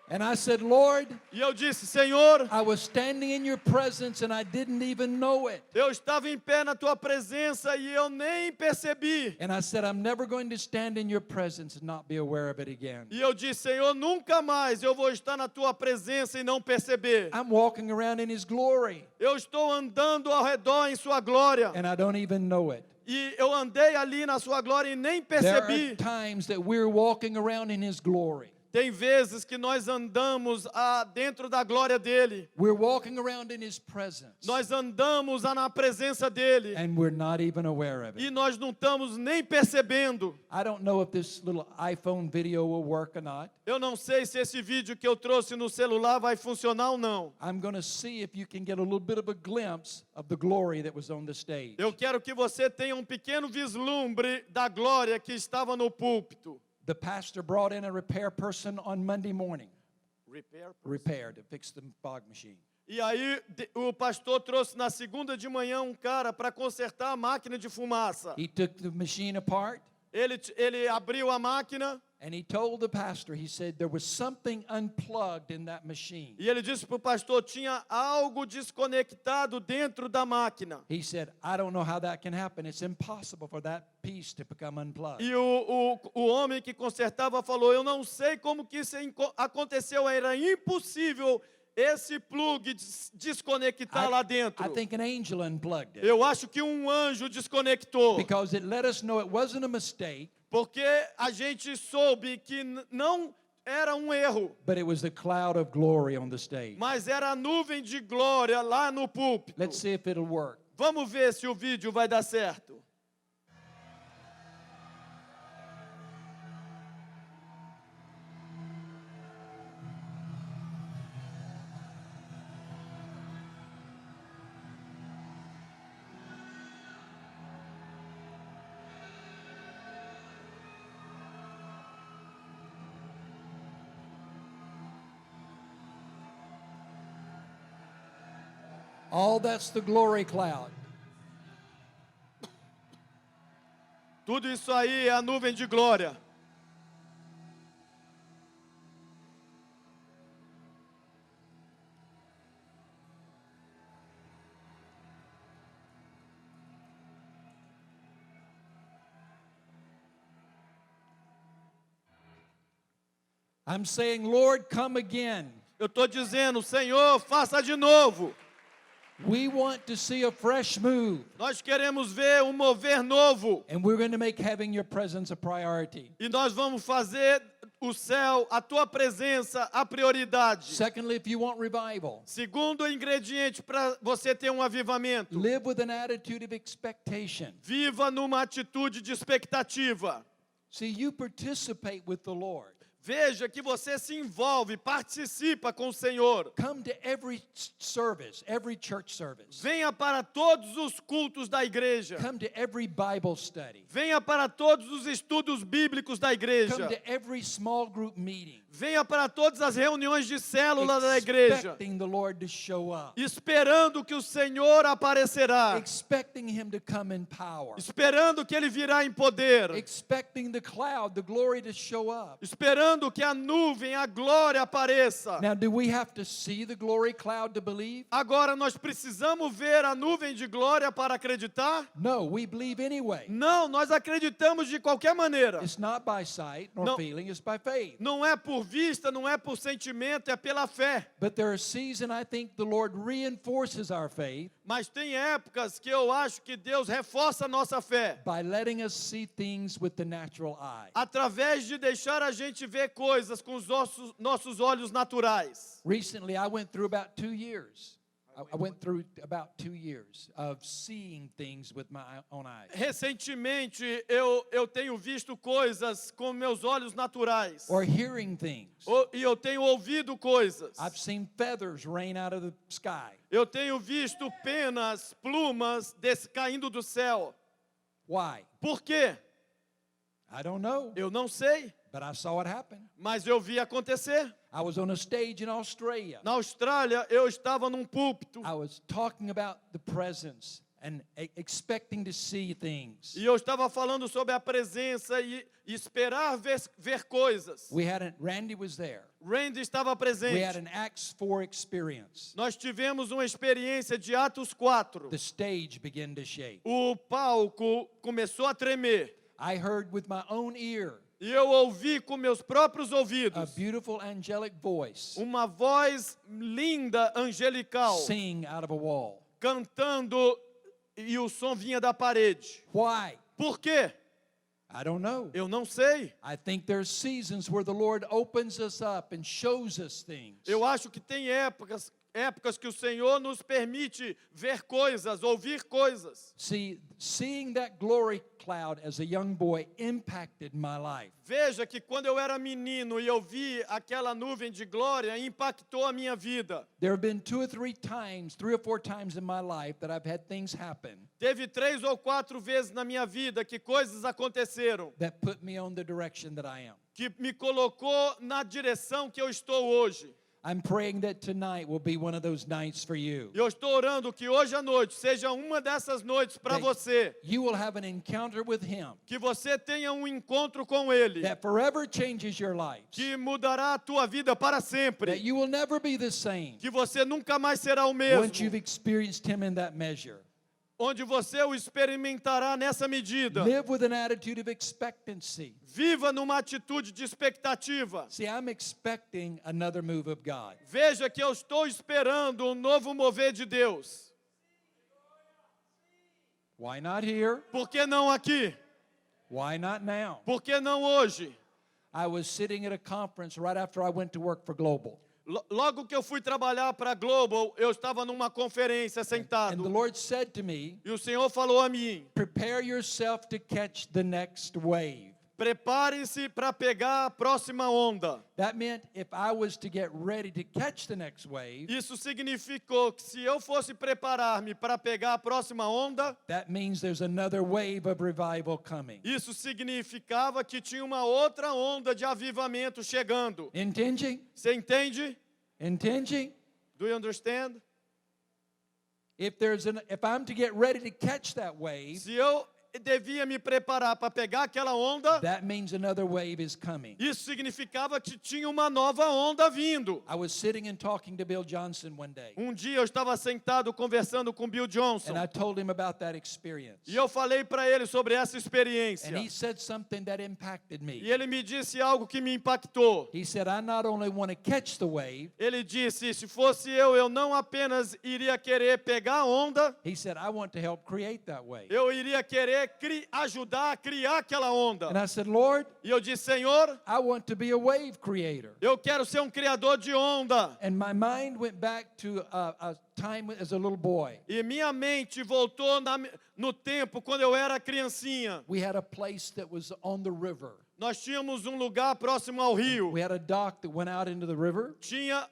And I said, Lord, E eu disse: Senhor, I was standing in your presence and I didn't even know it. eu estava em pé na tua presença e eu nem percebi. And I said, I'm never going to stand in your presence and not be aware of it again. E eu disse: Senhor, nunca mais eu vou estar na tua presença e não perceber. I'm walking around in his glory Eu estou andando ao redor em sua glória. and I don't even know it. E eu andei ali na sua glória e nem There are percebi. times that we're walking around in his glory. Tem vezes que nós andamos dentro da glória dele. We're walking around in his presence Nós andamos na presença dele. and we're not even aware of E it. nós não estamos nem percebendo. I don't know if this little iPhone video will work or not. Eu não sei se esse vídeo que eu trouxe no celular vai funcionar ou não. I'm going to see if you can get a little bit of a glimpse of the glory that was on the stage. Eu quero que você tenha um pequeno vislumbre da glória que estava no púlpito. The pastor brought in a repair person on Monday morning. Repair to fix the fog machine. E aí o pastor trouxe na segunda de manhã um cara para consertar a máquina de fumaça. He took the machine apart Ele abriu a máquina and he told the pastor, he said, there was something unplugged in that machine. e ele disse para o pastor: tinha algo desconectado dentro da máquina. He said, I don't know how that can happen. It's impossible for that piece to become unplugged. E o homem que consertava falou: eu não sei como que isso aconteceu, era impossível esse plug desconectar lá dentro. I think an angel unplugged it Eu acho que um anjo desconectou, because it let us know it wasn't a mistake, porque a gente soube que não era um erro, but it was the cloud of glory on the stage. mas era a nuvem de glória lá no púlpito. Let's see if it'll work. Vamos ver se o vídeo vai dar certo. All that's the glory cloud. Tudo isso aí é a nuvem de glória. I'm saying, Lord, come again. Eu estou dizendo: Senhor, faça de novo. We want to see a fresh move. Nós queremos ver um mover novo. And we're going to make having your presence a priority. E nós vamos fazer o céu, a tua presença, a prioridade. Secondly, if you want revival, Segundo ingrediente para você ter um avivamento. live with an attitude of expectation. Viva numa atitude de expectativa. See, you participate with the Lord. Veja que você se envolve, participa com o Senhor. Come to every service, every church service. Venha para todos os cultos da igreja. Come to every Bible study. Venha para todos os estudos bíblicos da igreja. Come to every small group meeting. Venha para todas as reuniões de célula da igreja. Expecting the Lord to show up. Esperando que o Senhor aparecerá. Expecting Him to come in power. Esperando que Ele virá em poder. Expecting the cloud, the glory to show up. Esperando que a nuvem, a glória apareça. Now, do we have to see the glory cloud to believe? Agora nós precisamos ver a nuvem de glória para acreditar? No, we believe anyway. Não, nós acreditamos de qualquer maneira. It's not by sight nor No. feeling, it's by faith. Não é por vista, não é por sentimento, é pela fé. But there are seasons I think the Lord reinforces our faith Mas tem épocas que eu acho que Deus reforça a nossa fé. by letting us see things with the natural eye. Através de deixar a gente ver coisas com os nossos olhos naturais. Recently, I went through about 2 years. I went through about 2 years of seeing things with my own eyes. Recentemente eu tenho visto coisas com meus olhos naturais. Or hearing things. E eu tenho ouvido coisas. I've seen feathers rain out of the sky. Eu tenho visto penas, plumas caindo do céu. Why? Por quê? I don't know, Eu não sei, but I saw it happen. mas eu vi acontecer. I was on a stage in Australia. Na Austrália, eu estava num púlpito I was talking about the presence and expecting to see things. e eu estava falando sobre a presença e esperar ver coisas. Randy was there. Randy estava We had presente. an Acts 4 experience. Nós tivemos uma experiência de Atos 4. The stage began to shake. O palco começou a tremer. I heard with my own ear E eu ouvi com meus próprios a ouvidos beautiful angelic voice uma voz linda, angelical, sing out of a wall. cantando e o som vinha da parede. Why? Por quê? I don't know. Eu não sei. I think there's seasons where the Lord opens us up and shows us things. Eu acho que tem épocas que o Senhor nos permite ver coisas, ouvir coisas. See, seeing that glory cloud as a young boy impacted my life. Veja que quando eu era menino e eu vi aquela nuvem de glória, impactou a minha vida. There have been 2 or 3 times, 3 or 4 times in my life that I've had things happen Teve 3 ou 4 vezes na minha vida que coisas aconteceram, that put me on the direction that I am. que me colocou na direção que eu estou hoje. I'm praying that tonight will be one of those nights for you. E eu estou orando que hoje à noite seja uma dessas noites para That você. you will have an encounter with Him Que você tenha um encontro com Ele. that forever changes your life. Que mudará a tua vida para That sempre. you will never be the same Que você nunca mais será o mesmo. once you've experienced Him in that measure. Onde você o experimentará nessa medida. Live with an attitude of expectancy. Viva numa atitude de expectativa. See, I'm expecting another move of God. Veja que eu estou esperando um novo mover de Deus. Why not here? Por que não aqui? Why not now? Por que não hoje? I was sitting at a conference right after I went to work for Global. Logo que eu fui trabalhar para a Global, eu estava numa conferência And the sentado. Lord said to me, E o Senhor falou a mim: prepare yourself to catch the next wave. prepare-se para pegar a próxima onda. That meant if I was to get ready to catch the next wave, Isso significou que se eu fosse preparar-me para pegar a próxima onda, that means there's another wave of revival coming. isso significava que tinha uma outra onda de avivamento chegando. Entende? Você entende? Entende? Do you understand? If I'm to get ready to catch that wave, Se eu devia me preparar para pegar aquela onda, that means another wave is coming. isso significava que tinha uma nova onda vindo. I was sitting and talking to Bill Johnson one day, Dia eu estava sentado conversando com Bill Johnson. and I told him about that experience. E eu falei para ele sobre essa experiência. And he said something that impacted E me. ele me disse algo que me impactou. He said, I not only want to catch the wave, Ele disse, se fosse eu não apenas iria querer pegar a onda, he said, I want to help create that wave. eu iria querer ajudar a criar aquela onda. And I said, Lord, E eu disse, Senhor, I want to be a wave creator. eu quero ser criador de onda. And my mind went back to a time as a little boy. E minha mente voltou no tempo quando eu era criancinha. We had a place that was on the river. Nós tínhamos lugar próximo ao rio. We had a dock that went out into the river. Tinha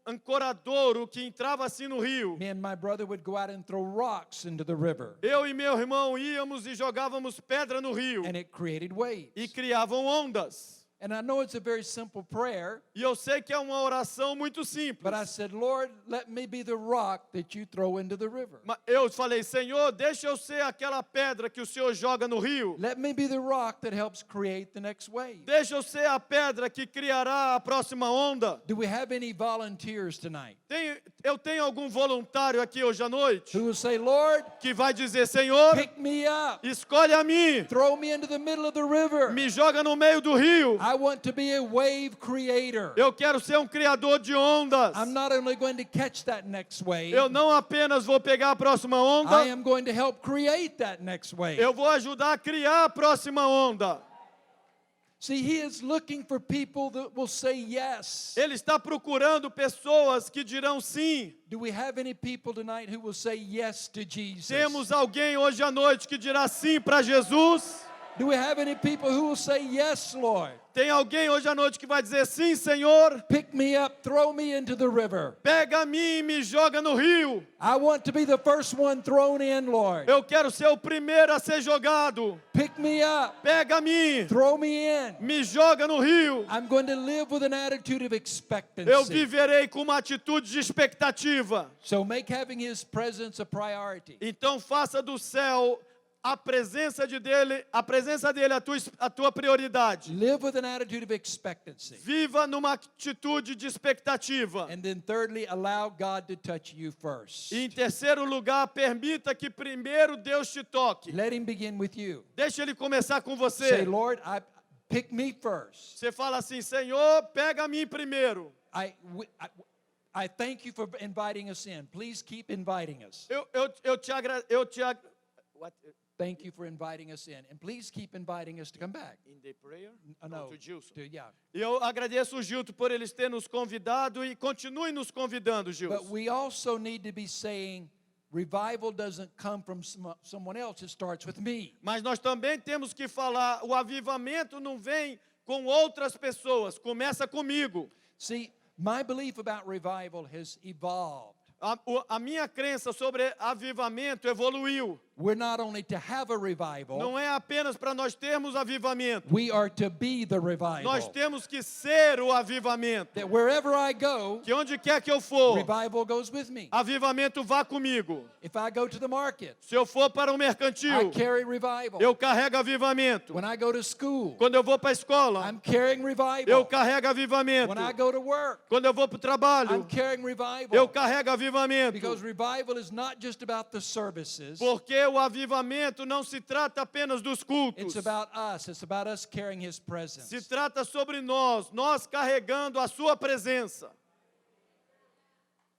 ancoradouro que entrava assim no rio. Me and my brother would go out and throw rocks into the river. Eu e meu irmão íamos e jogávamos pedra no rio. And it created waves. E criavam ondas. And I know it's a very simple prayer, E eu sei que é uma oração muito simples. but I said, Lord, let me be the rock that you throw into the river. Mas eu falei, Senhor, deixa eu ser aquela pedra que o Senhor joga no rio. Let me be the rock that helps create the next wave. Deixa eu ser a pedra que criará a próxima onda. Do we have any volunteers tonight Eu tenho algum voluntário aqui hoje à noite who will say, Lord, que vai dizer, Senhor, pick me up, escolhe a mim, throw me into the middle of the river. me joga no meio do rio. I want to be a wave creator. Eu quero ser criador de ondas. I'm not only going to catch that next wave, Eu não apenas vou pegar a próxima I onda, am going to help create that next wave. eu vou ajudar a criar a próxima onda. See, he is looking for people that will say yes. Ele está procurando pessoas que dirão sim. Do we have any people tonight who will say yes to Jesus? Temos alguém hoje à noite que dirá sim para Jesus? Do we have any people who will say yes, Lord? Tem alguém hoje à noite que vai dizer sim, Senhor? Pick me up, throw me into the river. Pega a mim e me joga no rio. I want to be the first one thrown in, Lord. Eu quero ser o primeiro a ser jogado. Pick me up, Pega a mim, throw me in. me joga no rio. I'm going to live with an attitude of Eu expectancy. viverei com uma atitude de expectativa. So make having his presence a priority. Então faça do céu a presença dele a tua prioridade. Live with an attitude of expectancy. Viva numa atitude de expectativa. And then thirdly, allow God to touch you first. E em terceiro lugar, permita que primeiro Deus te toque. Let him begin with you. Deixa ele começar com você. Say, Lord, pick me first. Você fala assim, Senhor, pega a mim primeiro. I thank you for inviting us in. Please keep inviting us. Thank you for inviting us in. And please keep inviting us to come back. In the prayer? No, To Gilson. yeah. Eu agradeço o Gilton por eles terem nos convidado e continue nos convidando, But Gilson. we also need to be saying, revival doesn't come from someone else, it starts with me. Mas nós também temos que falar, o avivamento não vem com outras pessoas, começa comigo. See, my belief about revival has evolved. A minha crença sobre avivamento evoluiu. We're not only to have a revival, Não é apenas para nós termos avivamento. we are to be the revival. Nós temos que ser o avivamento. That wherever I go, Que onde quer que eu for, revival goes with me. avivamento vá comigo. If I go to the market, Se eu for para o I mercantil, carry revival. eu carrego avivamento. When I go to school, Quando eu vou para a escola, I'm carrying eu revival. carrego avivamento. When I go to work, Quando eu vou para o I'm trabalho, carrying revival. eu carrego avivamento. Because revival is not just about the services. Porque o avivamento não se trata apenas dos cultos. It's about us. It's about us carrying his presence. Se trata sobre nós carregando a sua presença.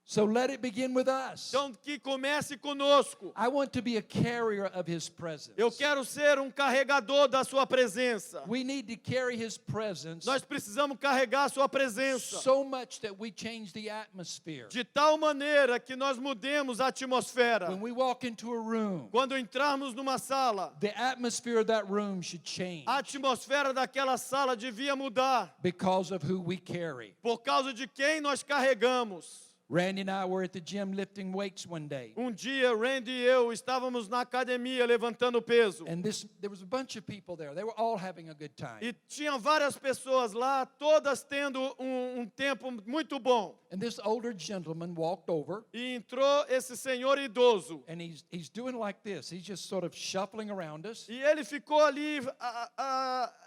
So let it begin with us. Então que comece conosco. I want to be a carrier of his presence. Eu quero ser carregador da sua presença. We need to carry his presence Nós precisamos carregar a sua presença. so much that we change the atmosphere. De tal maneira que nós mudemos a atmosfera. When we walk into a room, Quando entrarmos numa sala, the atmosphere of that room should change a atmosfera daquela sala devia mudar. because of who we carry. Por causa de quem nós carregamos. Randy and I were at the gym lifting weights one day. Dia, Randy e eu estávamos na academia levantando peso. And there was a bunch of people there. They were all having a good time. E tinha várias pessoas lá, todas tendo tempo muito bom. And this older gentleman walked over. E entrou esse senhor idoso. And he's doing like this. He's just sort of shuffling around us. E ele ficou ali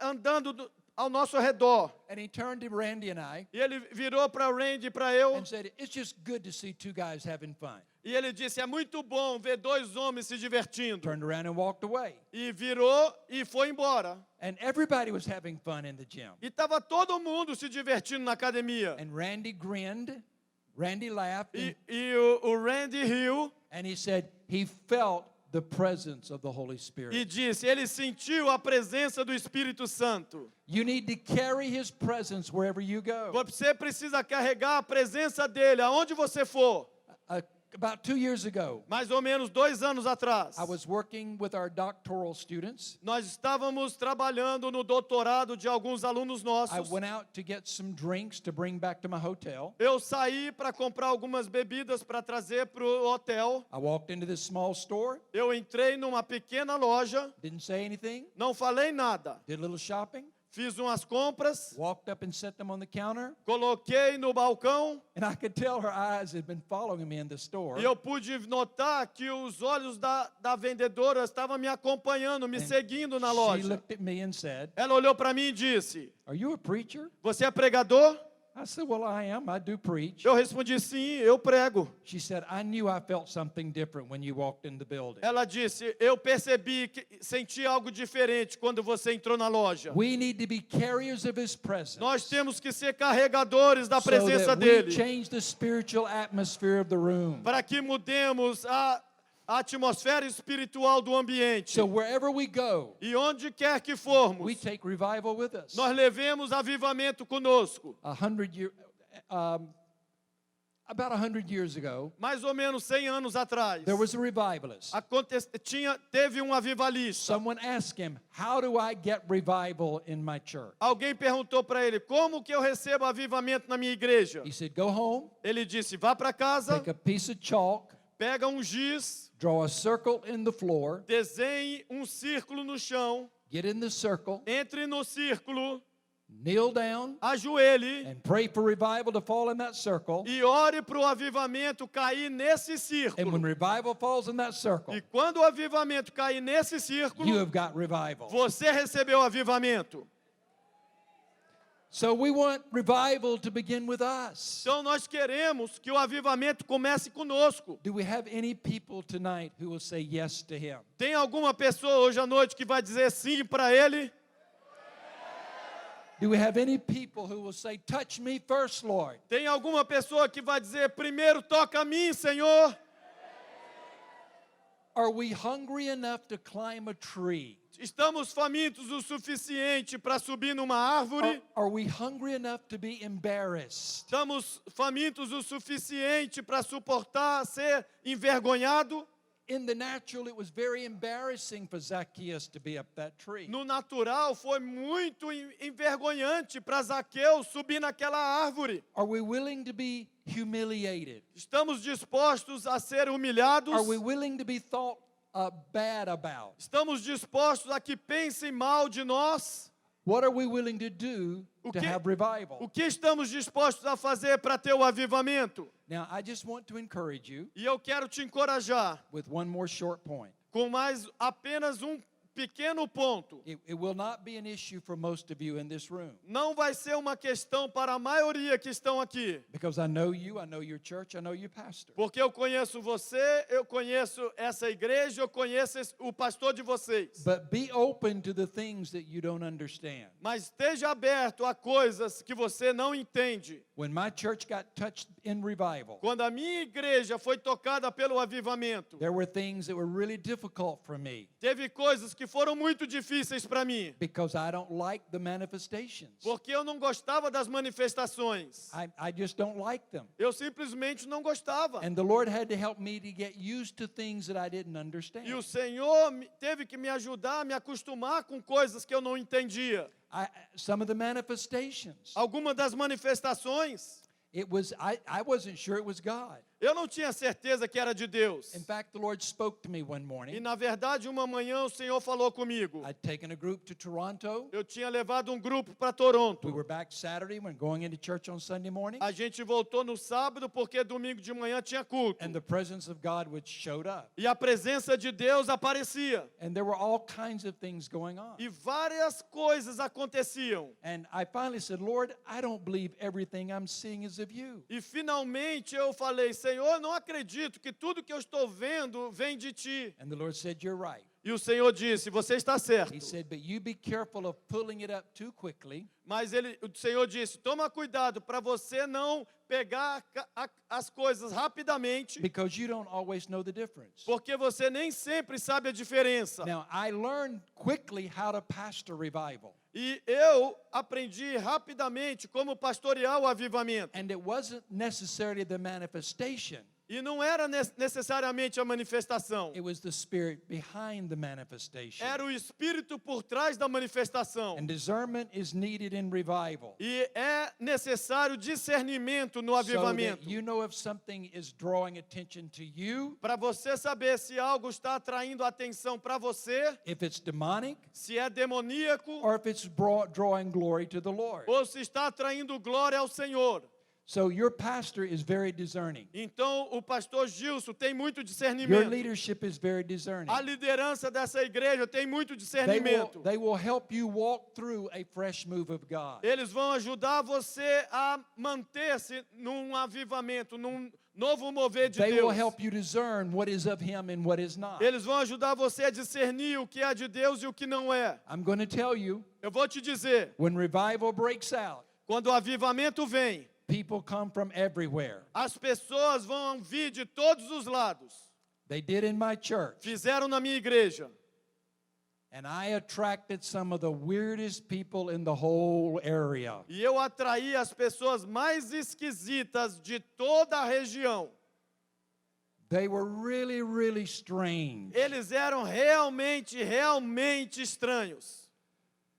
andando ao nosso redor. And he turned to Randy and I. E ele virou para Randy e para eu. And said, "It's just good to see two guys having fun." E ele disse, é muito bom ver dois homens se divertindo. Turned around and walked away. E virou e foi embora. And everybody was having fun in the gym. E estava todo mundo se divertindo na academia. And Randy grinned. Randy laughed. E o Randy riu. And he said he felt the presence of the Holy Spirit. E disse, ele sentiu a presença do Espírito Santo. You need to carry his presence wherever you go. Você precisa carregar a presença dele aonde você for. About 2 years ago, Mais ou menos 2 anos atrás, I was working with our doctoral students. nós estávamos trabalhando no doutorado de alguns alunos I nossos. went out to get some drinks to bring back to my hotel. Eu saí para comprar algumas bebidas para trazer para o hotel. I walked into this small store, Eu entrei numa pequena loja, didn't say anything, não falei nada. did a little shopping, Fiz umas compras, walked up and set them on the counter, coloquei no balcão and I could tell her eyes had been following me in the store. e eu pude notar que os olhos da vendedora estavam me acompanhando, me seguindo na She loja. looked at me and said, Ela olhou para mim e disse, "Are you a preacher?" você é pregador? I said, "Well, I am. I do preach." Eu respondi, sim, eu prego. She said, "I knew I felt something different when you walked in the building." Ela disse, eu percebi, senti algo diferente quando você entrou na loja. We need to be carriers of his presence. Nós temos que ser carregadores da So presença that we dele, change the spiritual atmosphere of the room. para que mudemos a atmosfera espiritual do ambiente. So wherever we go, E onde quer que formos, we take revival with us. nós levemos avivamento conosco. About 100 years ago, Mais ou menos 100 anos atrás, there was a revivalist. teve avivalista. Someone asked him, "How do I get revival in my church?" Alguém perguntou para ele, como que eu recebo avivamento na minha igreja? He said, "Go home, Ele disse, vá para casa, take a piece of chalk, pega giz, draw a circle in the floor, desenhe círculo no chão, get in the circle, entre no círculo, kneel down, ajoelhe and pray for revival to fall in that circle. e ore para o avivamento cair nesse And when círculo. revival falls in that circle, E quando o avivamento cair nesse you círculo, have got revival." você recebeu avivamento. So we want revival to begin with us. Então nós queremos que o avivamento comece conosco. Do we have any people tonight who will say yes to him? Tem alguma pessoa hoje à noite que vai dizer sim para ele? Do we have any people who will say, "Touch me first, Lord"? Tem alguma pessoa que vai dizer, primeiro toca a mim, Senhor? Are we hungry enough to climb a tree? Estamos famintos o suficiente para subir numa árvore? Are we hungry enough to be embarrassed? Estamos famintos o suficiente para suportar ser envergonhado? In the natural, it was very embarrassing for Zacchaeus to be up that tree. No natural, foi muito envergonhante para Zaqueu subir naquela árvore. Are we willing to be humiliated? Estamos dispostos a ser humilhados? Are we willing to be thought bad about? Estamos dispostos a que pensem mal de nós? What are we willing to do to have O revival? que estamos dispostos a fazer para ter o avivamento? Now, I just want to encourage you E eu quero te encorajar with one more short point. com mais apenas pequeno ponto. It will not be an issue for most of you in this room. Não vai ser uma questão para a maioria que estão aqui. Because I know you, I know your church, I know your pastor. Porque eu conheço você, eu conheço essa igreja, eu conheço o pastor de vocês. But be open to the things that you don't understand. Mas esteja aberto a coisas que você não entende. When my church got touched in revival, Quando a minha igreja foi tocada pelo avivamento, there were things that were really difficult for me teve coisas que foram muito difíceis para mim. because I don't like the manifestations. Porque eu não gostava das manifestações. I just don't like them. Eu simplesmente não gostava. And the Lord had to help me to get used to things that I didn't understand. E o Senhor teve que me ajudar a me acostumar com coisas que eu não entendia. Some of the manifestations, Algumas das manifestações, I wasn't sure it was God. Eu não tinha certeza que era de Deus. In fact, the Lord spoke to me one E morning. na verdade, uma manhã o Senhor falou comigo. I'd taken a group to Toronto. Eu tinha levado um grupo para We Toronto. were back Saturday when going into church on Sunday morning. A gente voltou no sábado porque domingo de manhã tinha culto. And the presence of God showed up. E a presença de Deus aparecia. And there were all kinds of things going on. E várias coisas aconteciam. And I finally said, Lord, I don't believe everything I'm seeing is of you. E finalmente eu falei, Senhor, não acredito que tudo que eu estou vendo vem de ti. And the Lord said, you're right. E o Senhor disse, você está certo. He said, but you be careful of pulling it up too quickly. Mas o Senhor disse, toma cuidado para você não pegar as coisas rapidamente, Because you don't always know the difference. porque você nem sempre sabe a diferença. Now, I learned quickly how to pastor revival. E eu aprendi rapidamente como pastorear o avivamento. And it wasn't necessarily the manifestation. E não era necessariamente a manifestação. It was the spirit behind the manifestation. Era o Espírito por trás da manifestação. And discernment is needed in revival. E é necessário discernimento no So avivamento. that you know if something is drawing attention to you, Para você saber se algo está atraindo atenção para você, if it's demonic, se é demoníaco, or if it's drawing glory to the Lord. ou se está atraindo glória ao Senhor. So your pastor is very discerning. Então, o pastor Gilson tem muito Your discernimento. leadership is very discerning. A liderança dessa igreja tem muito They discernimento. will help you walk through a fresh move of God. Eles vão ajudar você a manter-se num avivamento, num novo mover de They will Deus. help you discern what is of Him and what is not. Eles vão ajudar você a discernir o que é de Deus e o que não é. I'm going to tell you, Eu vou te dizer, when revival breaks out, quando o avivamento vem, people come from everywhere. as pessoas vão vir de todos os lados. They did in my church. Fizeram na minha igreja. And I attracted some of the weirdest people in the whole area. E eu atraí as pessoas mais esquisitas de toda a região. They were really, really strange. Eles eram realmente estranhos.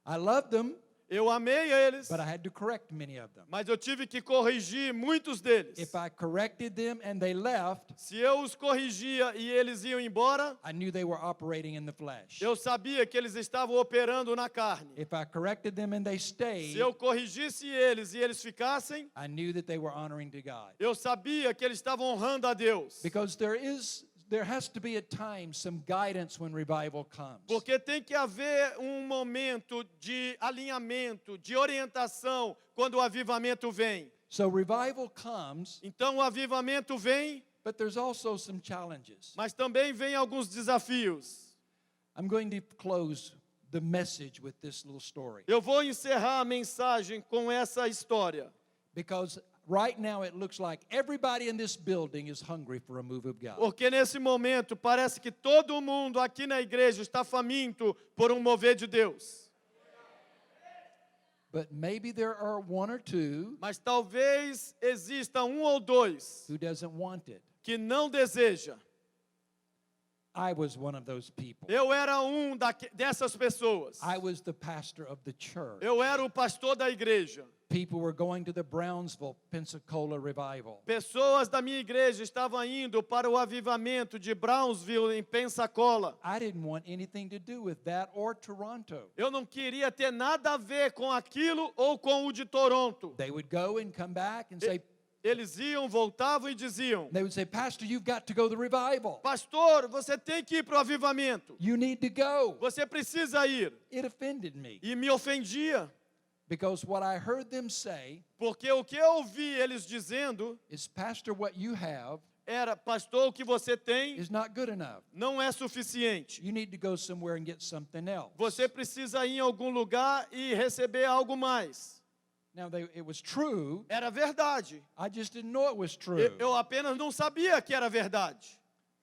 I loved them, Eu amei eles, but I had to correct many of them. mas eu tive que corrigir muitos deles. If I corrected them and they left, Se eu os corrigia e eles iam embora, I knew they were operating in the flesh. eu sabia que eles estavam operando na carne. If I corrected them and they Se stayed, eu corrigisse eles e eles ficassem, I knew that they were honoring to God. eu sabia que eles estavam honrando a Deus. Because there has to be at times some guidance when revival comes. Porque tem que haver momento de alinhamento, de orientação quando o avivamento vem. So revival comes, Então o avivamento vem, but there's also some challenges. mas também vem alguns desafios. I'm going to close the message with this little story. Eu vou encerrar a mensagem com essa história. Because right now it looks like everybody in this building is hungry for a move of God. Porque nesse momento parece que todo mundo aqui na igreja está faminto por mover de Deus. But maybe there are one or two Mas talvez exista ou dois who doesn't want it. que não deseja. I was one of those people. Eu era dessas pessoas. I was the pastor of the church. Eu era o pastor da igreja. People were going to the Brownsville, Pensacola revival. Pessoas da minha igreja estavam indo para o avivamento de Brownsville, em Pensacola. I didn't want anything to do with that or Toronto. Eu não queria ter nada a ver com aquilo ou com o de Toronto. They would go and come back and say, Eles iam, voltavam e diziam: they would say, Pastor, you've got to go to the revival. Pastor, você tem que ir para o avivamento. You need to go. Você precisa ir. It offended me E me ofendia, because what I heard them say porque o que eu ouvi eles dizendo is, Pastor, what you have era: pastor, o que você tem is not good enough. não é suficiente. You need to go somewhere and get something else. Você precisa ir em algum lugar e receber algo mais. Now, it was true. Era verdade. I just didn't know it was true. Eu apenas não sabia que era verdade.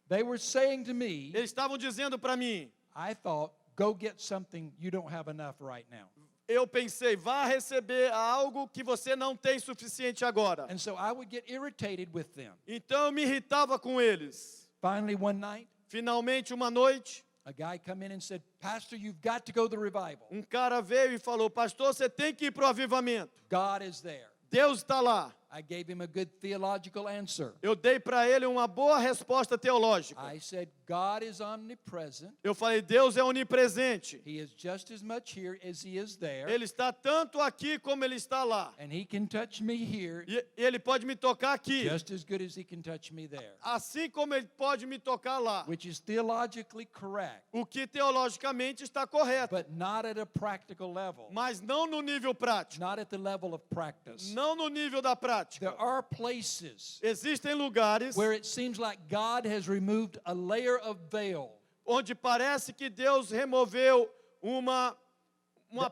They were saying to me, Eles estavam dizendo para mim, I thought, go get something you don't have enough right now. eu pensei, vá receber algo que você não tem suficiente agora. And so I would get irritated with them. Então eu me irritava com eles. Finally, one night, Finalmente, uma noite, a guy come in and said, Pastor, you've got to go to the revival. cara veio e falou: pastor, você tem que ir para o avivamento. God is there. Deus está lá. I gave him a good theological answer. Eu dei para ele uma boa resposta teológica. I said, God is omnipresent. Eu falei, Deus é onipresente. He is just as much here as he is there. Ele está tanto aqui como ele está lá. And he can touch me here E ele pode me tocar aqui, just as good as he can touch me there. assim como ele pode me tocar lá. Which is theologically correct, O que teologicamente está correto, but not at a practical level. mas não no nível prático, Not at the level of practice. não no nível da prática. There are places Existem lugares where it seems like God has removed a layer of veil onde parece que Deus removeu uma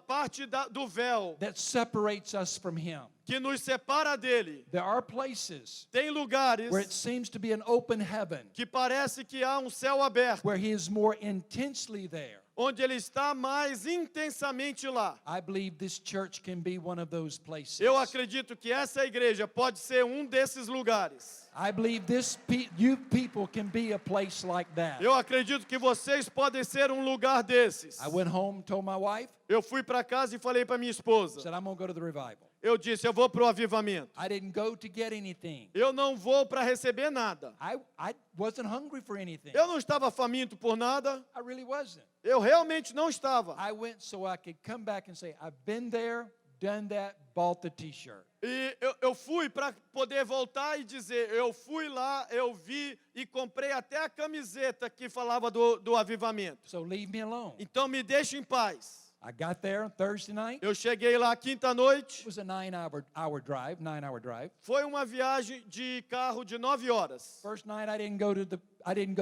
parte do véu that separates us from him. que nos separa dele. There are places Tem lugares where it seems to be an open heaven, que parece que há céu aberto, where he is more intensely there. onde ele está mais intensamente lá. I believe this church can be one of those places. Eu acredito que essa igreja pode ser desses lugares. I believe you people can be a place like that. Eu acredito que vocês podem ser lugar desses. I went home, told my wife, Eu fui para casa e falei para minha esposa. said, I'm going to go to the revival. Eu disse, eu vou para o avivamento. I didn't go to get anything. Eu não vou para receber nada. I wasn't hungry for anything. Eu não estava faminto por nada. I really wasn't. Eu realmente não estava. I went so I could come back and say, I've been there, done that, bought the t-shirt. E eu fui para poder voltar e dizer, eu fui lá, eu vi e comprei até a camiseta que falava do avivamento. So leave me alone. Então me deixe em paz. I got there on Thursday night. Eu cheguei lá quinta-noite. It was a 9-hour drive. Foi uma viagem de carro de 9 horas. First night I didn't go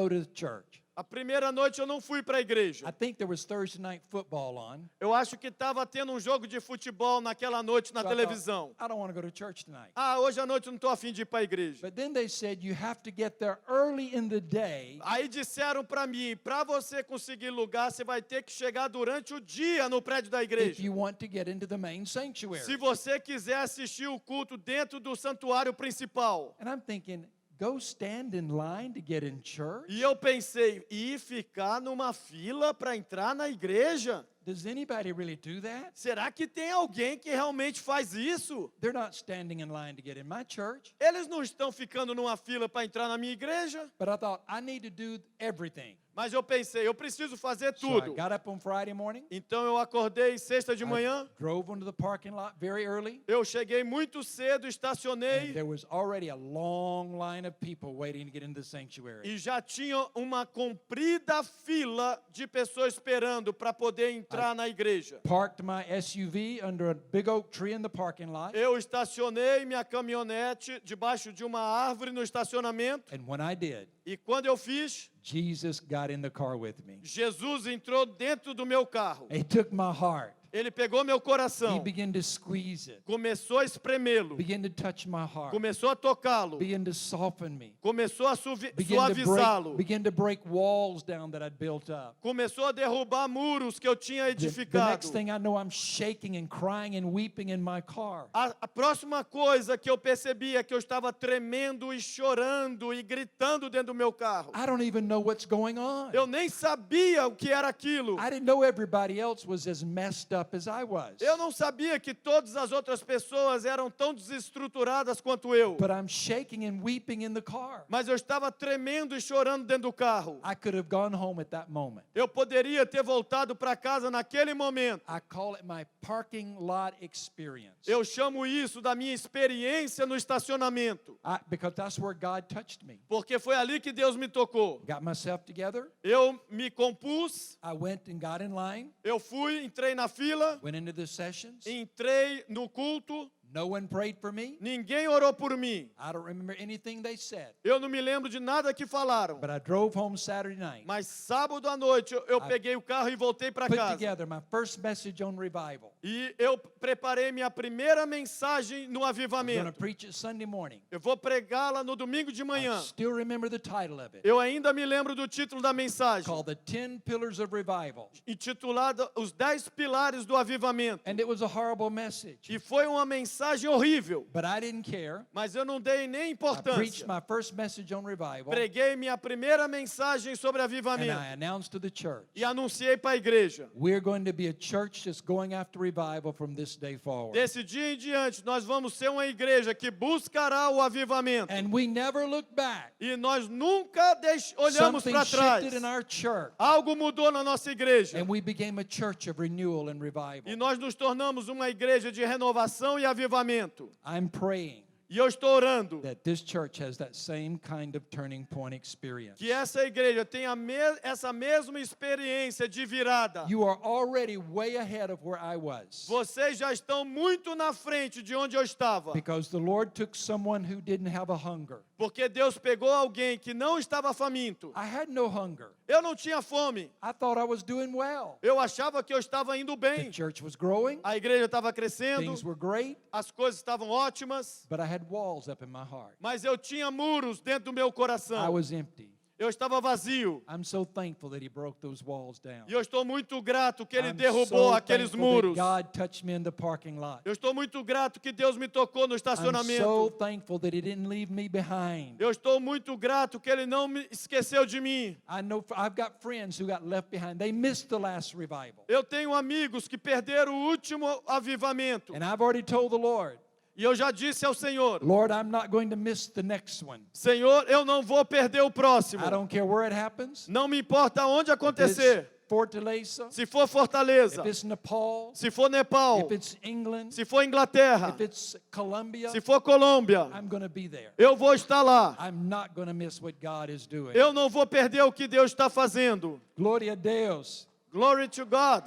to the church. A primeira noite eu não fui para a igreja. I think there was Thursday night football on. Eu acho que estava tendo jogo de futebol naquela noite na So I thought, televisão. I don't want to go to church tonight. Hoje à noite eu não estou a fim de ir para a igreja. But then they said you have to get there early in the day. Aí disseram para mim, para você conseguir lugar, você vai ter que chegar durante o dia no prédio da If igreja. you want to get into the main sanctuary. Se você quiser assistir o culto dentro do santuário principal. And I'm thinking, go stand in line to get in church? E eu pensei, e ficar numa fila para entrar na igreja? Does anybody really do that? Será que tem alguém que realmente faz isso? They're not standing in line to get in my church. Eles não estão ficando numa fila para entrar na minha igreja? But I thought, I need to do everything. Mas eu pensei, eu preciso fazer So I tudo. got up on Friday morning. Então eu acordei sexta de I manhã, drove onto the parking lot very early. eu cheguei muito cedo, And estacionei there was already a long line of people waiting to get into the sanctuary. e já tinha uma comprida fila de pessoas esperando para poder entrar na igreja. Parked my SUV under a big oak tree in the parking lot. Eu estacionei minha caminhonete debaixo de uma árvore no estacionamento And when I did, e quando eu fiz, Jesus got in the car with me. Jesus entrou dentro do meu carro. He took my heart. Ele pegou meu He coração, began to squeeze it. começou a espremê-lo, Began to touch my heart. começou a tocá-lo, Began to soften me. começou a Began suavizá-lo, to break walls down that I'd built up. começou a derrubar muros que eu tinha The edificado. next thing I know, I'm shaking and crying and weeping in my car. A próxima coisa que eu percebi é que eu estava tremendo e chorando e gritando dentro do meu carro. I don't even know what's going on. Eu nem sabia o que era aquilo. I didn't know everybody else was as messed up as I was. Eu não sabia que todas as outras pessoas eram tão desestruturadas quanto eu. But I'm shaking and weeping in the car. Mas eu estava tremendo e chorando dentro do carro. I could have gone home at that moment. Eu poderia ter voltado para casa naquele momento. I call it my parking lot experience. Eu chamo isso da minha experiência no estacionamento. Because that's where God touched me. Porque foi ali que Deus me tocou. Got myself together. Eu me compus, I went and got in line. eu fui, entrei na fila, Went into the sessions. entrei no culto, No one prayed for me. ninguém orou por mim. I don't remember anything they said. Eu não me lembro de nada que falaram. But I drove home Saturday night. Mas sábado à noite eu peguei o carro e voltei para Put casa. together my first message on revival. E eu preparei minha primeira mensagem no I'm going to avivamento. preach it Sunday morning. Eu vou pregá-la no domingo de I manhã. still remember the title of it. Eu ainda me lembro do título da mensagem, Called The 10 Pillars of Revival. intitulada Os 10 Pilares do Avivamento. And it was a horrible message. E foi uma mensagem mensagem horrível, But I didn't care. mas eu não dei nem I preached importância. my first message on revival, Preguei minha primeira mensagem sobre and avivamento I announced to the church, e anunciei para a igreja. we're going to be a church that's going after revival from this day forward. Desse dia em diante, nós vamos ser uma igreja que buscará o avivamento. And we never look back. E nós nunca olhamos Something para trás. shifted in our church, Algo mudou na nossa igreja. and we became a church of renewal and E revival. nós nos tornamos uma igreja de renovação e avivamento. I'm praying E eu estou orando that this church has that same kind of turning point experience. que essa igreja tenha essa mesma experiência de virada. You are already way ahead of where I was, Vocês já estão muito na frente de onde eu estava. because the Lord took someone who didn't have a hunger. Porque Deus pegou alguém que não estava faminto. I had no hunger. Eu não tinha fome. I thought I was doing well. Eu achava que eu estava indo The bem. church was growing, A igreja estava crescendo. things were great, As coisas estavam ótimas. but I had walls up in my heart. Mas eu tinha muros dentro do meu I coração. was empty. Eu estava vazio. I'm so thankful that He broke those walls down. E eu estou muito grato que Ele I'm derrubou so aqueles thankful muros. that God touched me in the parking lot. Eu estou muito grato que Deus me tocou no I'm so estacionamento. thankful that He didn't leave me behind. Eu estou muito grato que Ele não me esqueceu de mim. I know I've got friends who got left behind. They missed the last revival. Eu tenho amigos que perderam o último avivamento. And I've already told the Lord, E eu já disse ao Senhor, Lord, I'm not going to miss the next one. Senhor, eu não vou perder o próximo. I don't care where it happens. Não me importa onde If acontecer. it's Fortaleza, Se for Fortaleza, if it's Nepal, se for Nepal, if it's England, se for Inglaterra, if it's Colombia, se for Colômbia, I'm going to be there. eu vou estar lá. I'm not going to miss what God is doing. Eu não vou perder o que Deus está fazendo. Gloria a Deus. Glory to God.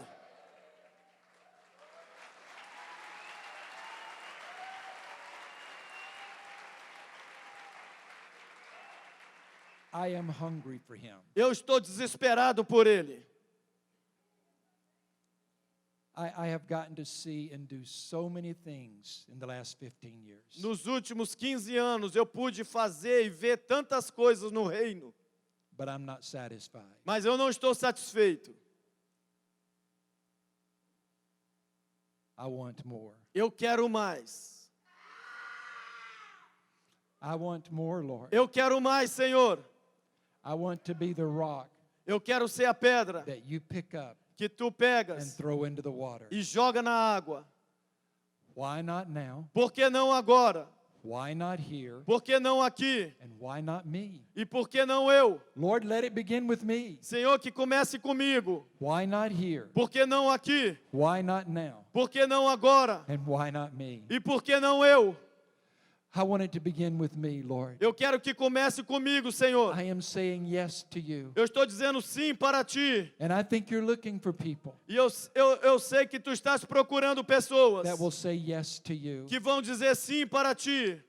I am hungry for Him. Eu estou desesperado por Ele. I have gotten to see and do so many things in the last 15 years. Nos últimos 15 anos eu pude fazer e ver tantas coisas no reino, But I'm not satisfied. mas eu não estou satisfeito. I want more. Eu quero mais. I want more, Lord. Eu quero mais, Senhor. I want to be the rock Eu quero ser a pedra that you pick up que tu and pegas throw into the water. e joga na água. Why not now? Por que não agora? Why not here? Por que não aqui? And why not me? E por que não eu? Lord, let it begin with me. Senhor, que comece comigo. Why not here? Por que não aqui? Why not now? Por que não agora? And why not me? E por que não eu? I want it to begin with me, Lord. Eu quero que comece comigo, Senhor. I am saying yes to you. Eu estou dizendo sim para ti. And I think you're looking for people E eu sei que tu estás procurando pessoas that will say yes to you. que vão dizer sim para ti.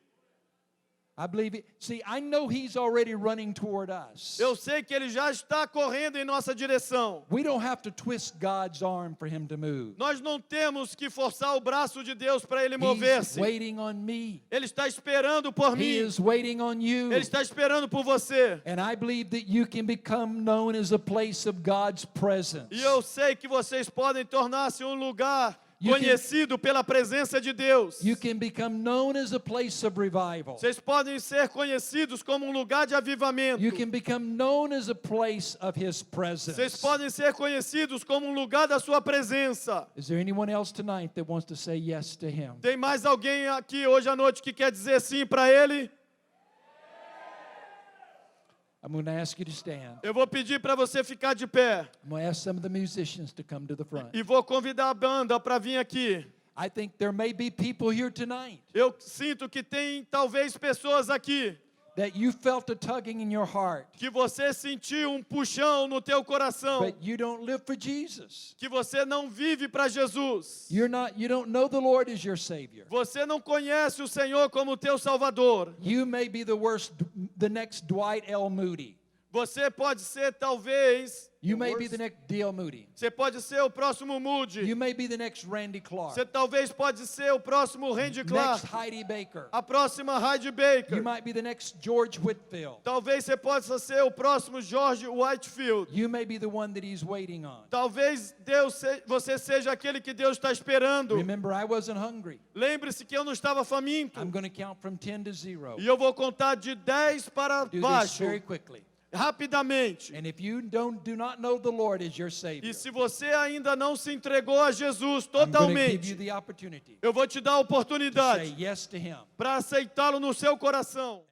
I believe it. See, I know He's already running toward us. Eu sei que ele já está correndo em nossa direção. We don't have to twist God's arm for Him to move. Nós não temos que forçar o braço de Deus para ele He's mover-se. waiting on me. Ele está esperando por He mim. is waiting on you. Ele está esperando por você. And I believe that you can become known as a place of God's presence. E eu sei que vocês podem tornar-se um lugar You can- conhecido pela presença de Deus. You can become known as a place of revival. Vocês podem ser conhecidos como um lugar de avivamento. You can become known as a place of His presence. Vocês podem ser conhecidos como um lugar da sua presença. Is there anyone else tonight that wants to say yes to Him? Tem mais alguém aqui hoje à noite que quer dizer sim para ele? I'm going to ask you to stand. Eu vou pedir para você ficar de pé. I'm going to ask some of the musicians to come to the front. E vou convidar a banda para vir aqui. I think there may be people here tonight Eu sinto que tem talvez pessoas aqui that you felt a tugging in your heart, que você sentiu puxão no teu coração, but you don't live for Jesus. que você não vive para Jesus. You don't know the Lord as your Savior. Você não conhece o Senhor como teu Salvador. You may be the next Dwight L. Moody. Você pode ser, talvez, You may be the next D.L. Moody. você pode ser o próximo Moody. You may be the next Randy Clark. Você talvez pode ser o próximo Randy Clark. Next Heidi Baker. A próxima Heidi Baker. You might be the next George Whitfield. Talvez você possa ser o próximo George Whitefield. You may be the one that he's waiting on. Talvez você seja aquele que Deus está esperando. Remember, I wasn't hungry. Lembre-se que eu não estava faminto. I'm going to count from 10 to 0. E eu vou contar de 10 para Do this baixo, very quickly. rapidamente. And if you do not know the Lord as your E Savior, se você ainda não se entregou a Jesus I'm going to give totalmente, you the opportunity eu vou te dar a to say oportunidade yes to Him. para aceitá-lo no seu coração.